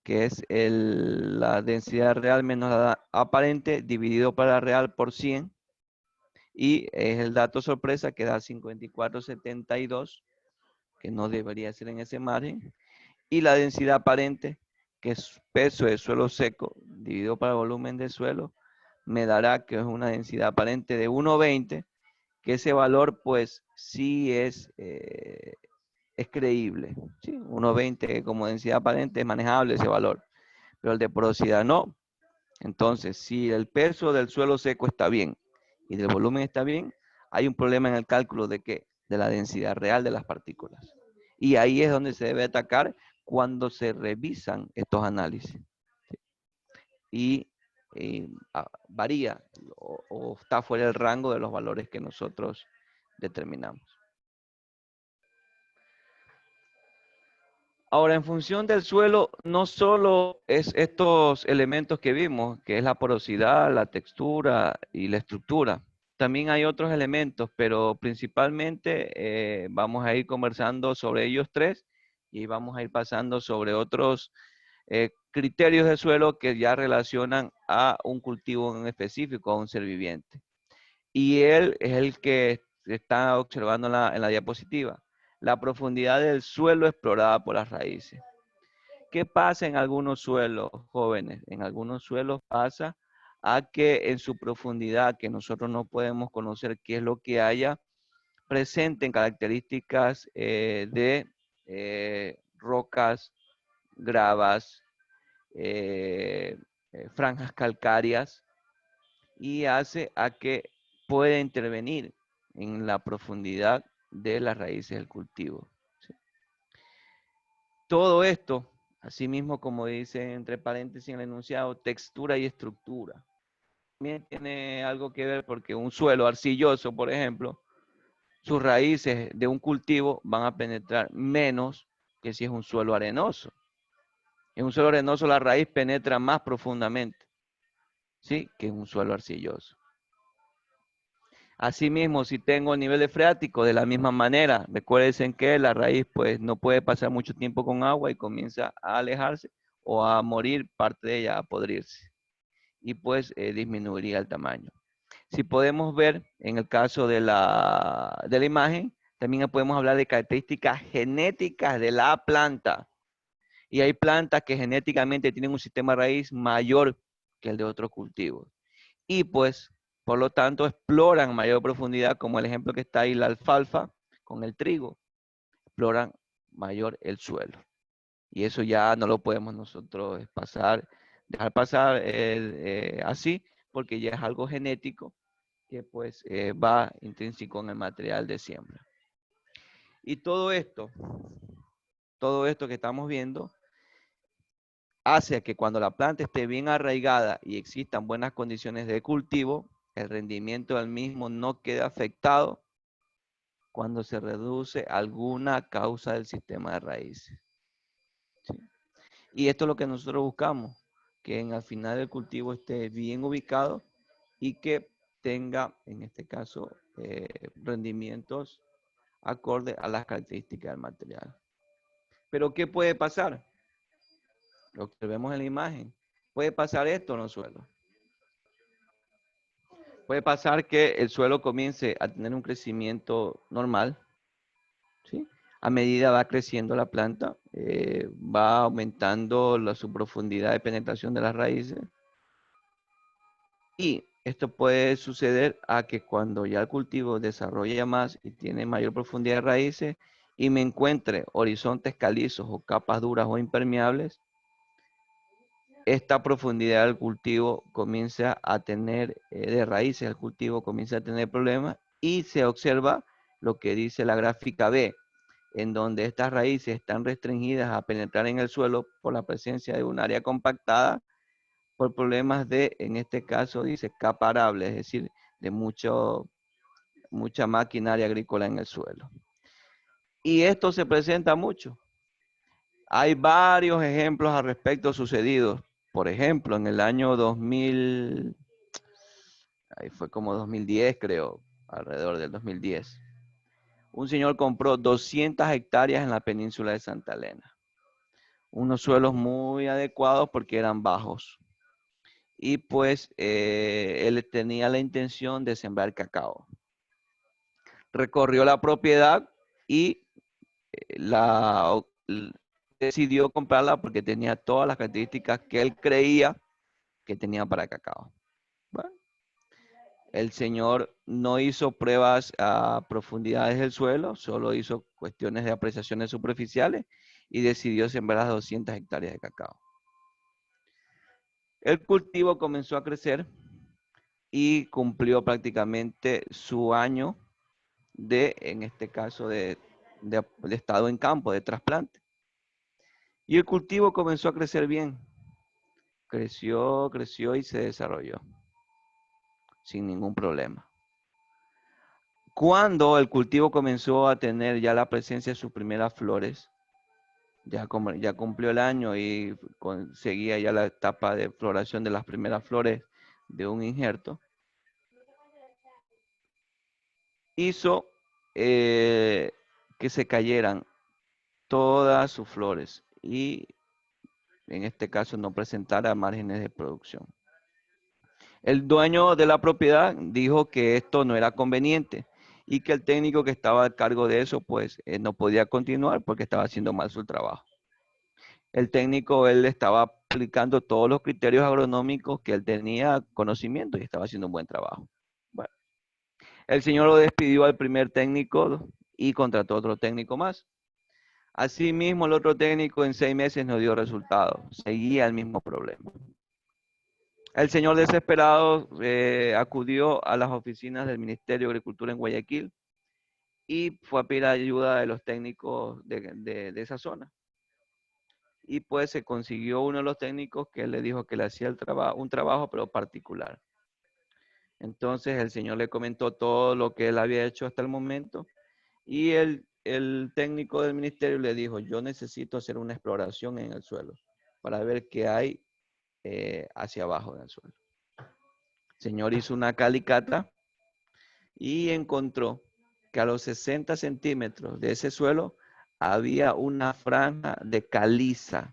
que es la densidad real menos la aparente dividido para la real por 100, y es el dato sorpresa que da 54,72, que no debería ser en ese margen, y la densidad aparente, que es peso de suelo seco dividido para el volumen del suelo, me dará que es una densidad aparente de 1,20, que ese valor pues sí es creíble. ¿Sí? 1,20 como densidad aparente es manejable ese valor, pero el de porosidad no. Entonces, si el peso del suelo seco está bien y del volumen está bien, hay un problema en el cálculo de ¿qué? De la densidad real de las partículas. Y ahí es donde se debe atacar cuando se revisan estos análisis. Y varía o está fuera del rango de los valores que nosotros determinamos. Ahora, en función del suelo, no solo es estos elementos que vimos, que es la porosidad, la textura y la estructura. También hay otros elementos, pero principalmente vamos a ir conversando sobre ellos tres y vamos a ir pasando sobre otros criterios de suelo que ya relacionan a un cultivo en específico, a un ser viviente. Y él es el que está observando en la diapositiva. La profundidad del suelo explorada por las raíces. ¿Qué pasa en algunos suelos, jóvenes? En algunos suelos pasa a que en su profundidad, que nosotros no podemos conocer qué es lo que haya, presenten características de rocas, gravas, franjas calcáreas, y hace a que pueda intervenir en la profundidad de las raíces del cultivo. ¿Sí? Todo esto, asimismo como dice entre paréntesis en el enunciado, textura y estructura. También tiene algo que ver porque un suelo arcilloso, por ejemplo, sus raíces de un cultivo van a penetrar menos que si es un suelo arenoso. En un suelo arenoso la raíz penetra más profundamente, ¿sí? Que en un suelo arcilloso. Asimismo, si tengo niveles freáticos, de la misma manera, recuerden que la raíz pues no puede pasar mucho tiempo con agua y comienza a alejarse o a morir parte de ella, a podrirse. Y pues disminuiría el tamaño. Si podemos ver en el caso de la imagen, también podemos hablar de características genéticas de la planta. Y hay plantas que genéticamente tienen un sistema raíz mayor que el de otros cultivos. Y pues, por lo tanto, exploran mayor profundidad, como el ejemplo que está ahí, la alfalfa con el trigo, exploran mayor el suelo. Y eso ya no lo podemos nosotros dejar pasar así, porque ya es algo genético que pues va intrínseco en el material de siembra. Y todo esto que estamos viendo, hace que cuando la planta esté bien arraigada y existan buenas condiciones de cultivo, el rendimiento del mismo no quede afectado cuando se reduce alguna causa del sistema de raíces. ¿Sí? Y esto es lo que nosotros buscamos, que al final el cultivo esté bien ubicado y que tenga, en este caso, rendimientos acorde a las características del material. Pero ¿qué puede pasar? Lo que vemos en la imagen. ¿Puede pasar esto en los suelos? Puede pasar que el suelo comience a tener un crecimiento normal, ¿sí? A medida va creciendo la planta, va aumentando su profundidad de penetración de las raíces. Y esto puede suceder a que cuando ya el cultivo desarrolla más y tiene mayor profundidad de raíces y me encuentre horizontes calizos o capas duras o impermeables, esta profundidad del cultivo comienza a tener, de raíces el cultivo comienza a tener problemas y se observa lo que dice la gráfica B, en donde estas raíces están restringidas a penetrar en el suelo por la presencia de un área compactada, por problemas de, en este caso dice, capa arable, es decir, de mucha maquinaria agrícola en el suelo. Y esto se presenta mucho. Hay varios ejemplos al respecto sucedidos. Por ejemplo, en el año 2000, ahí fue como 2010, creo, alrededor del 2010. Un señor compró 200 hectáreas en la península de Santa Elena. Unos suelos muy adecuados porque eran bajos. Y pues él tenía la intención de sembrar cacao. Recorrió la propiedad y decidió comprarla porque tenía todas las características que él creía que tenía para cacao. Bueno, el señor no hizo pruebas a profundidades del suelo, solo hizo cuestiones de apreciaciones superficiales y decidió sembrar las 200 hectáreas de cacao. El cultivo comenzó a crecer y cumplió prácticamente su año en este caso, de estado en campo, de trasplante. Y el cultivo comenzó a crecer bien. Creció y se desarrolló sin ningún problema. Cuando el cultivo comenzó a tener ya la presencia de sus primeras flores, ya cumplió el año y seguía ya la etapa de floración de las primeras flores de un injerto, hizo que se cayeran todas sus flores y en este caso no presentara márgenes de producción. El dueño de la propiedad dijo que esto no era conveniente y que el técnico que estaba a cargo de eso pues no podía continuar porque estaba haciendo mal su trabajo. El técnico, él estaba aplicando todos los criterios agronómicos que él tenía conocimiento y estaba haciendo un buen trabajo. Bueno, el señor lo despidió al primer técnico y contrató otro técnico más. Asimismo, el otro técnico en 6 meses no dio resultados. Seguía el mismo problema. El señor desesperado acudió a las oficinas del Ministerio de Agricultura en Guayaquil y fue a pedir ayuda de los técnicos de esa zona. Y pues se consiguió uno de los técnicos que le dijo que le hacía un trabajo pero particular. Entonces el señor le comentó todo lo que él había hecho hasta el momento y el técnico del ministerio le dijo, yo necesito hacer una exploración en el suelo para ver qué hay hacia abajo del suelo. El señor hizo una calicata y encontró que a los 60 centímetros de ese suelo había una franja de caliza.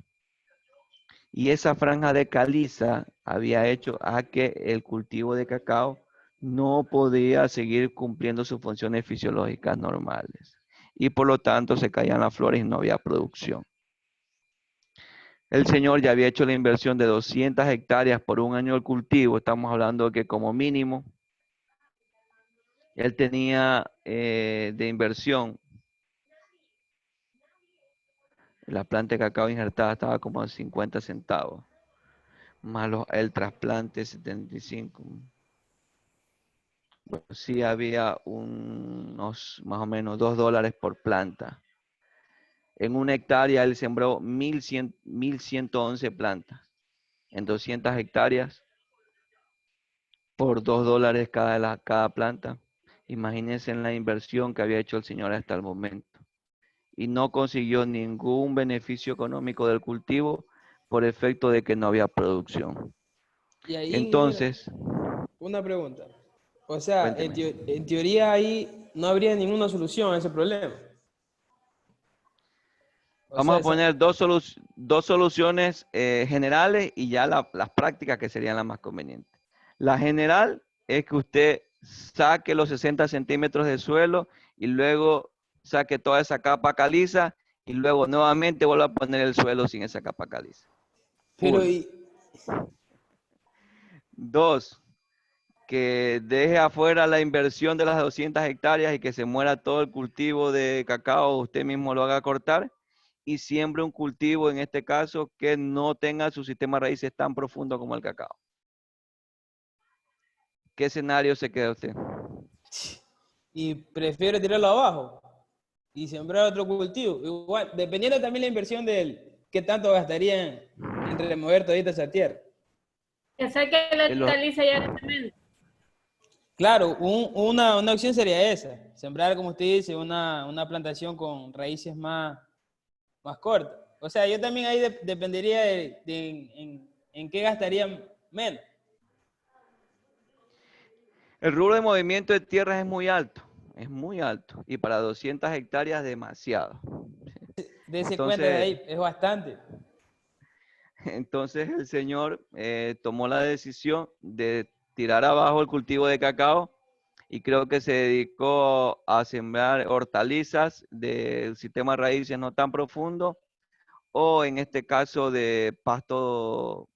Y esa franja de caliza había hecho a que el cultivo de cacao no podía seguir cumpliendo sus funciones fisiológicas normales. Y por lo tanto se caían las flores y no había producción. El señor ya había hecho la inversión de 200 hectáreas por un año de cultivo. Estamos hablando de que como mínimo él tenía de inversión, la planta de cacao injertada estaba como a 50 centavos, más el trasplante 75. Bueno, sí había unos más o menos $2 por planta. En una hectárea él sembró 1.111 plantas. En 200 hectáreas por $2 cada planta. Imagínense en la inversión que había hecho el señor hasta el momento. Y no consiguió ningún beneficio económico del cultivo por efecto de que no había producción. Y ahí, Entonces, una pregunta. O sea, cuénteme. en teoría ahí no habría ninguna solución a ese problema. O Vamos sea, a poner dos soluciones generales y ya las prácticas que serían las más convenientes. La general es que usted saque los 60 centímetros de suelo y luego saque toda esa capa caliza y luego nuevamente vuelva a poner el suelo sin esa capa caliza. pero Uno. Dos, que deje afuera la inversión de las 200 hectáreas y que se muera todo el cultivo de cacao, usted mismo lo haga cortar y siembre un cultivo, en este caso, que no tenga su sistema de raíces tan profundo como el cacao. ¿Qué escenario se queda usted? y prefiero tirarlo abajo y sembrar otro cultivo. Igual, dependiendo también la inversión de él, qué tanto gastaría en remover todita esa tierra. Que saque la En los- caliza ya directamente. Claro, una opción sería esa, sembrar, como usted dice, una plantación con raíces más cortas. O sea, yo también ahí dependería en qué gastaría menos. El rubro de movimiento de tierras es muy alto, y para 200 hectáreas demasiado. Dese cuenta de Entonces, ahí, es bastante. entonces el señor tomó la decisión de tirar abajo el cultivo de cacao y creo que se dedicó a sembrar hortalizas del sistema de raíces no tan profundo, o en este caso de pasto,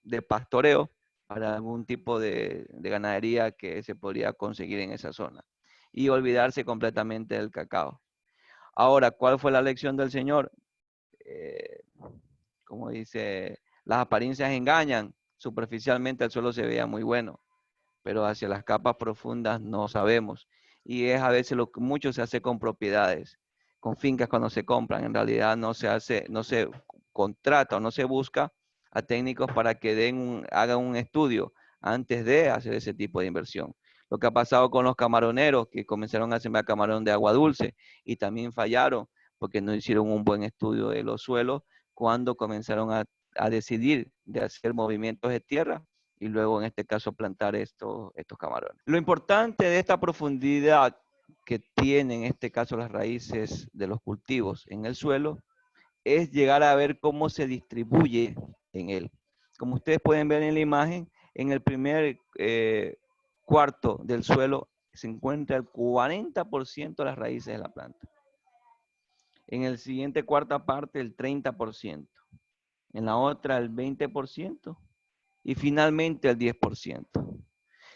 de pastoreo para algún tipo de ganadería que se podría conseguir en esa zona, y olvidarse completamente del cacao. Ahora, ¿cuál fue la lección del señor? Eh, Como dice, las apariencias engañan. Superficialmente el suelo se veía muy bueno, pero hacia las capas profundas no sabemos. Y es a veces lo que mucho se hace con propiedades, con fincas cuando se compran. En realidad no se hace, no se contrata o no se busca a técnicos para que hagan un estudio antes de hacer ese tipo de inversión. Lo que ha pasado con los camaroneros que comenzaron a sembrar camarón de agua dulce y también fallaron porque no hicieron un buen estudio de los suelos cuando comenzaron a decidir de hacer movimientos de tierra y luego en este caso plantar estos camarones. Lo importante de esta profundidad que tienen en este caso las raíces de los cultivos en el suelo es llegar a ver cómo se distribuye en él. Como ustedes pueden ver en la imagen, en el primer cuarto del suelo se encuentra el 40% de las raíces de la planta. En el siguiente cuarta parte el 30%. En la otra el 20%. Y finalmente el 10%.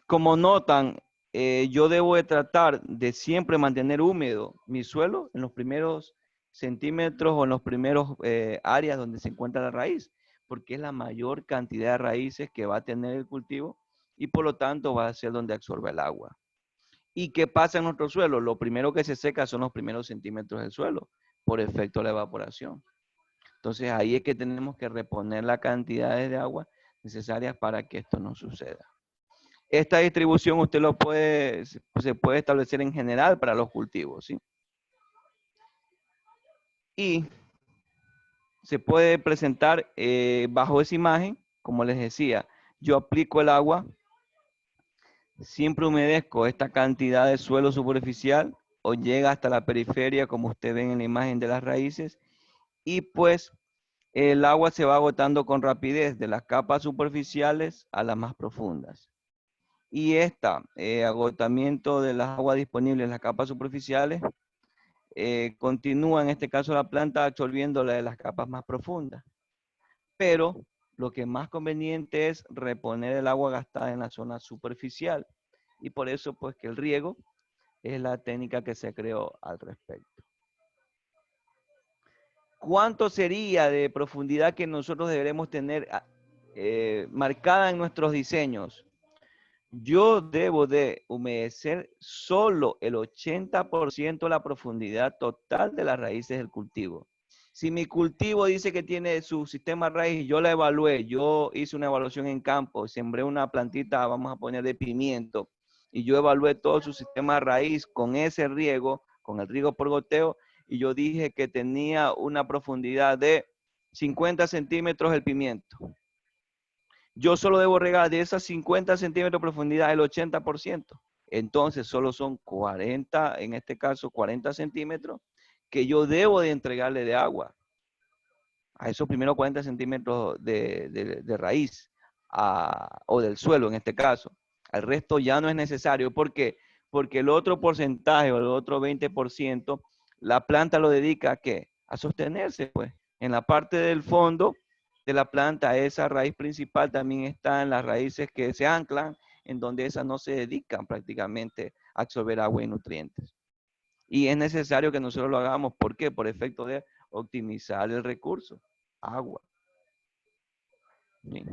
Como notan, yo debo de tratar de siempre mantener húmedo mi suelo en los primeros centímetros o en los primeros áreas donde se encuentra la raíz, porque es la mayor cantidad de raíces que va a tener el cultivo y por lo tanto va a ser donde absorbe el agua. ¿Y qué pasa en nuestro suelo? Lo primero que se seca son los primeros centímetros del suelo por efecto de la evaporación. Entonces ahí es que tenemos que reponer las cantidades de agua necesarias para que esto no suceda. Esta distribución usted se puede establecer en general para los cultivos, ¿sí? Y se puede presentar bajo esa imagen, como les decía, yo aplico el agua, siempre humedezco esta cantidad de suelo superficial o llega hasta la periferia, como ustedes ven en la imagen de las raíces, y pues el agua se va agotando con rapidez de las capas superficiales a las más profundas. Y este agotamiento de las aguas disponibles en las capas superficiales continúa en este caso la planta absorbiéndola de las capas más profundas. Pero lo que es más conveniente es reponer el agua gastada en la zona superficial. Y por eso pues que el riego es la técnica que se creó al respecto. ¿Cuánto sería de profundidad que nosotros deberemos tener marcada en nuestros diseños? Yo debo de humedecer solo el 80% de la profundidad total de las raíces del cultivo. Si mi cultivo dice que tiene su sistema raíz, yo la evalué, yo hice una evaluación en campo, sembré una plantita, vamos a poner de pimiento, y yo evalué todo su sistema raíz con ese riego, con el riego por goteo, y yo dije que tenía una profundidad de 50 centímetros el pimiento. Yo solo debo regar de esas 50 centímetros de profundidad el 80%. Entonces solo son 40, en este caso 40 centímetros, que yo debo de entregarle de agua a esos primeros 40 centímetros de raíz o del suelo en este caso. El resto ya no es necesario. ¿Por qué? Porque el otro porcentaje o el otro 20%, la planta lo dedica ¿a qué? A sostenerse, pues. En la parte del fondo de la planta, esa raíz principal también está en las raíces que se anclan, en donde esas no se dedican prácticamente a absorber agua y nutrientes. Y es necesario que nosotros lo hagamos. ¿Por qué? Por efecto de optimizar el recurso, agua. ¿Sí?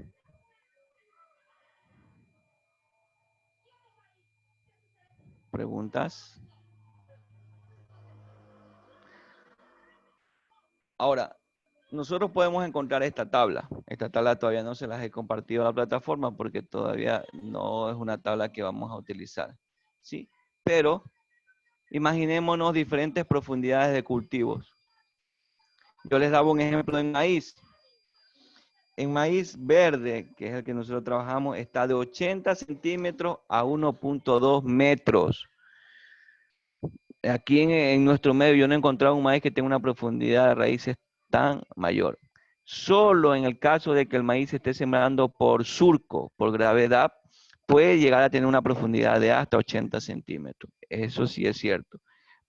¿Preguntas? Ahora, nosotros podemos encontrar esta tabla. Esta tabla todavía no se las he compartido a la plataforma porque todavía no es una tabla que vamos a utilizar. ¿sí? Pero imaginémonos diferentes profundidades de cultivos. Yo les daba un ejemplo en maíz. En maíz verde, que es el que nosotros trabajamos, está de 80 centímetros a 1.2 metros. Aquí en nuestro medio yo no he encontrado un maíz que tenga una profundidad de raíces tan mayor. Solo en el caso de que el maíz se esté sembrando por surco, por gravedad, puede llegar a tener una profundidad de hasta 80 centímetros. Eso sí es cierto.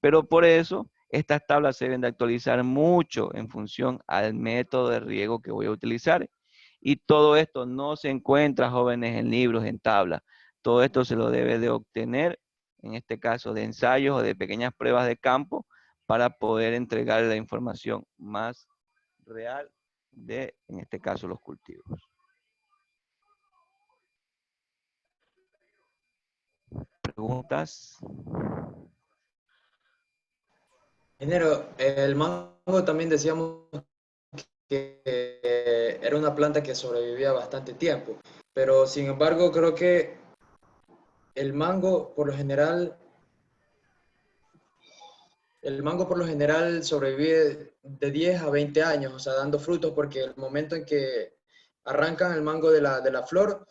Pero por eso estas tablas se deben de actualizar mucho en función al método de riego que voy a utilizar. Y todo esto no se encuentra, jóvenes, en libros, en tablas. Todo esto se lo debe de obtener, en este caso de ensayos o de pequeñas pruebas de campo, para poder entregar la información más real de, en este caso, los cultivos. ¿Preguntas? Ingeniero, el mango también decíamos que era una planta que sobrevivía bastante tiempo, pero sin embargo creo que el mango por lo general, sobrevive de 10 a 20 años, o sea, dando frutos, porque el momento en que arrancan el mango de la flor,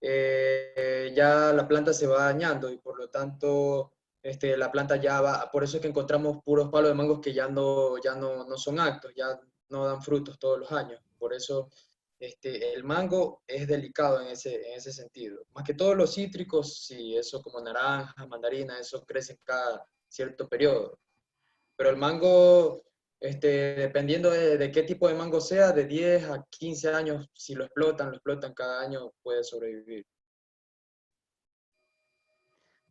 ya la planta se va dañando y por lo tanto la planta ya va, por eso es que encontramos puros palos de mangos que no son actos, ya no dan frutos todos los años. Por eso el mango es delicado en ese sentido. Más que todos los cítricos, sí, eso como naranja, mandarina, eso crece cada cierto periodo. Pero el mango, dependiendo de qué tipo de mango sea, de 10 a 15 años, si lo explotan cada año, puede sobrevivir.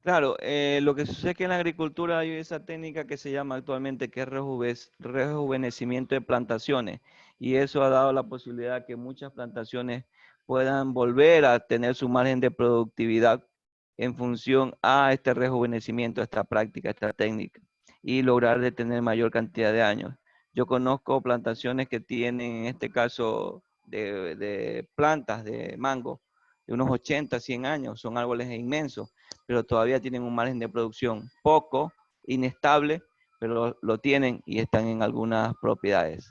Claro, lo que sucede es que en la agricultura hay esa técnica que se llama actualmente que es rejuvenecimiento de plantaciones, y eso ha dado la posibilidad que muchas plantaciones puedan volver a tener su margen de productividad en función a este rejuvenecimiento, a esta práctica, a esta técnica, y lograr de tener mayor cantidad de años. Yo conozco plantaciones que tienen, en este caso, de plantas de mango, de unos 80, 100 años, son árboles inmensos, pero todavía tienen un margen de producción poco, inestable, pero lo tienen y están en algunas propiedades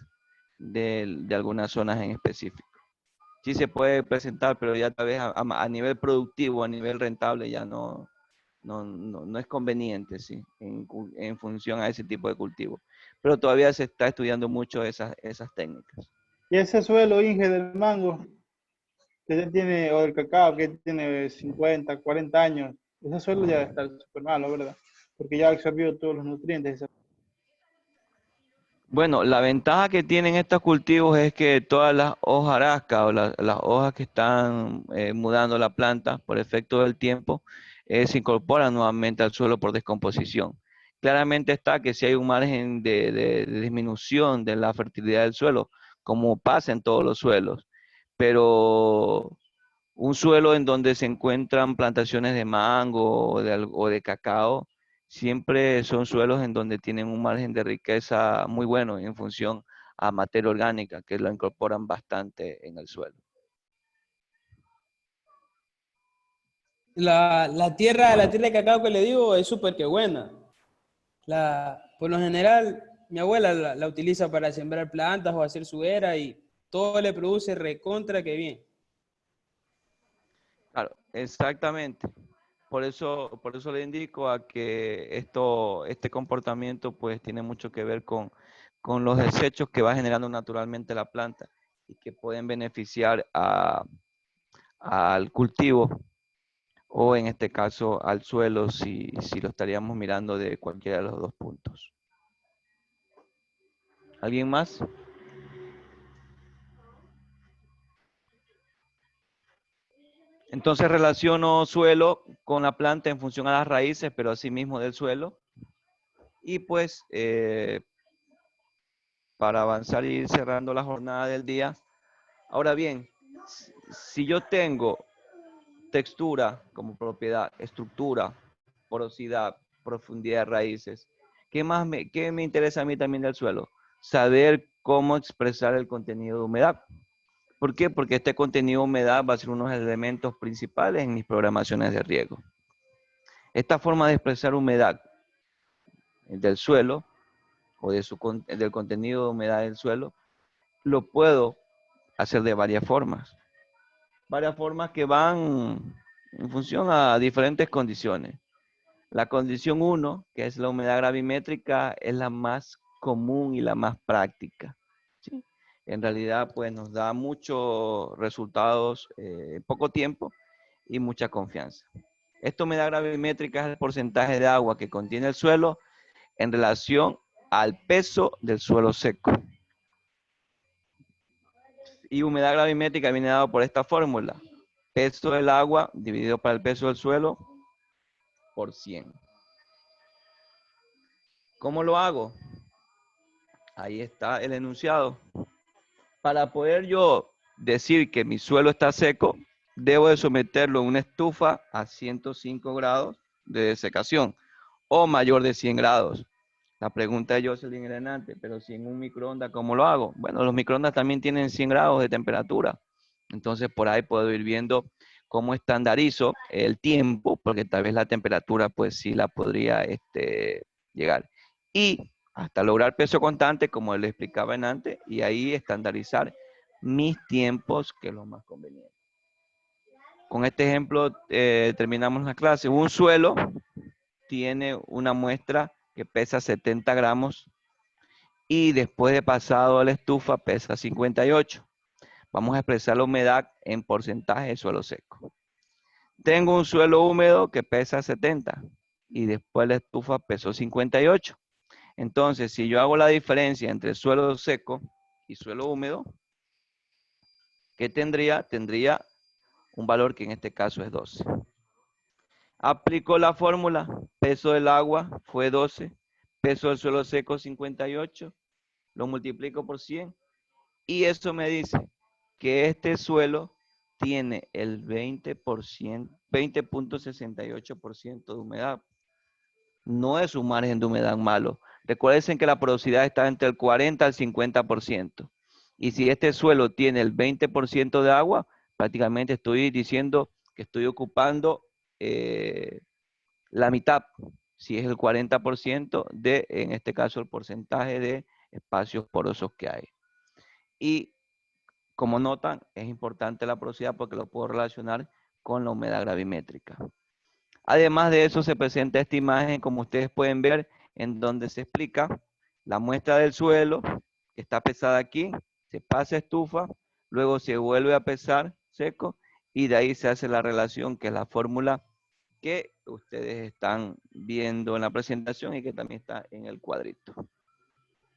de algunas zonas en específico. Sí se puede presentar, pero ya tal vez a nivel productivo, a nivel rentable, ya no es conveniente, ¿sí? En función a ese tipo de cultivo. Pero todavía se está estudiando mucho esas técnicas. Y ese suelo, Inge, del mango, que ya tiene, o del cacao, que tiene 50, 40 años, ese suelo ya está súper malo, ¿verdad? Porque ya ha absorbido todos los nutrientes. Bueno, la ventaja que tienen estos cultivos es que todas las hojarascas o las hojas que están mudando la planta por efecto del tiempo se incorporan nuevamente al suelo por descomposición. Claramente está que si hay un margen de disminución de la fertilidad del suelo, como pasa en todos los suelos, pero un suelo en donde se encuentran plantaciones de mango o de cacao, siempre son suelos en donde tienen un margen de riqueza muy bueno en función a materia orgánica, que lo incorporan bastante en el suelo. La tierra de cacao que le digo es súper que buena. Por lo general, mi abuela la utiliza para sembrar plantas o hacer su era y todo le produce recontra que bien. Claro, exactamente. Por eso le indico a que este comportamiento pues tiene mucho que ver con los desechos que va generando naturalmente la planta y que pueden beneficiar al cultivo o en este caso al suelo si lo estaríamos mirando de cualquiera de los dos puntos. ¿Alguien más? Entonces relaciono suelo con la planta en función a las raíces, pero asimismo del suelo. Y pues para avanzar y ir cerrando la jornada del día. Ahora bien, si yo tengo textura como propiedad, estructura, porosidad, profundidad de raíces, qué me interesa a mí también del suelo? Saber cómo expresar el contenido de humedad. ¿Por qué? Porque este contenido de humedad va a ser uno de los elementos principales en mis programaciones de riego. Esta forma de expresar humedad del suelo o del contenido de humedad del suelo, lo puedo hacer de varias formas. Varias formas que van en función a diferentes condiciones. La condición 1, que es la humedad gravimétrica, es la más común y la más práctica. ¿Sí? En realidad, pues nos da muchos resultados en poco tiempo y mucha confianza. Esta humedad gravimétrica es el porcentaje de agua que contiene el suelo en relación al peso del suelo seco. Y humedad gravimétrica viene dado por esta fórmula. Peso del agua dividido por el peso del suelo por 100. ¿Cómo lo hago? Ahí está el enunciado. Para poder yo decir que mi suelo está seco, debo de someterlo en una estufa a 105 grados de desecación o mayor de 100 grados. La pregunta de Jocelyn era antes, pero si en un microondas, ¿cómo lo hago? Bueno, los microondas también tienen 100 grados de temperatura. Entonces, por ahí puedo ir viendo cómo estandarizo el tiempo, porque tal vez la temperatura, pues sí la podría llegar. Y hasta lograr peso constante, como les explicaba en antes, y ahí estandarizar mis tiempos, que es lo más conveniente. Con este ejemplo terminamos la clase. Un suelo tiene una muestra que pesa 70 gramos y después de pasado a la estufa pesa 58. Vamos a expresar la humedad en porcentaje de suelo seco. Tengo un suelo húmedo que pesa 70 y después la estufa pesó 58. Entonces, si yo hago la diferencia entre suelo seco y suelo húmedo, ¿qué tendría? Tendría un valor que en este caso es 12. Aplico la fórmula, peso del agua fue 12, peso del suelo seco 58, lo multiplico por 100 y eso me dice que este suelo tiene el 20.68% de humedad. No es un margen de humedad malo. Recuerden que la porosidad está entre el 40 al 50%. Y si este suelo tiene el 20% de agua, prácticamente estoy diciendo que estoy ocupando la mitad, si es el 40% de, en este caso, el porcentaje de espacios porosos que hay. Y como notan, es importante la porosidad porque lo puedo relacionar con la humedad gravimétrica. Además de eso, se presenta esta imagen, como ustedes pueden ver, en donde se explica la muestra del suelo, que está pesada aquí, se pasa a estufa, luego se vuelve a pesar seco, y de ahí se hace la relación, que es la fórmula que ustedes están viendo en la presentación y que también está en el cuadrito.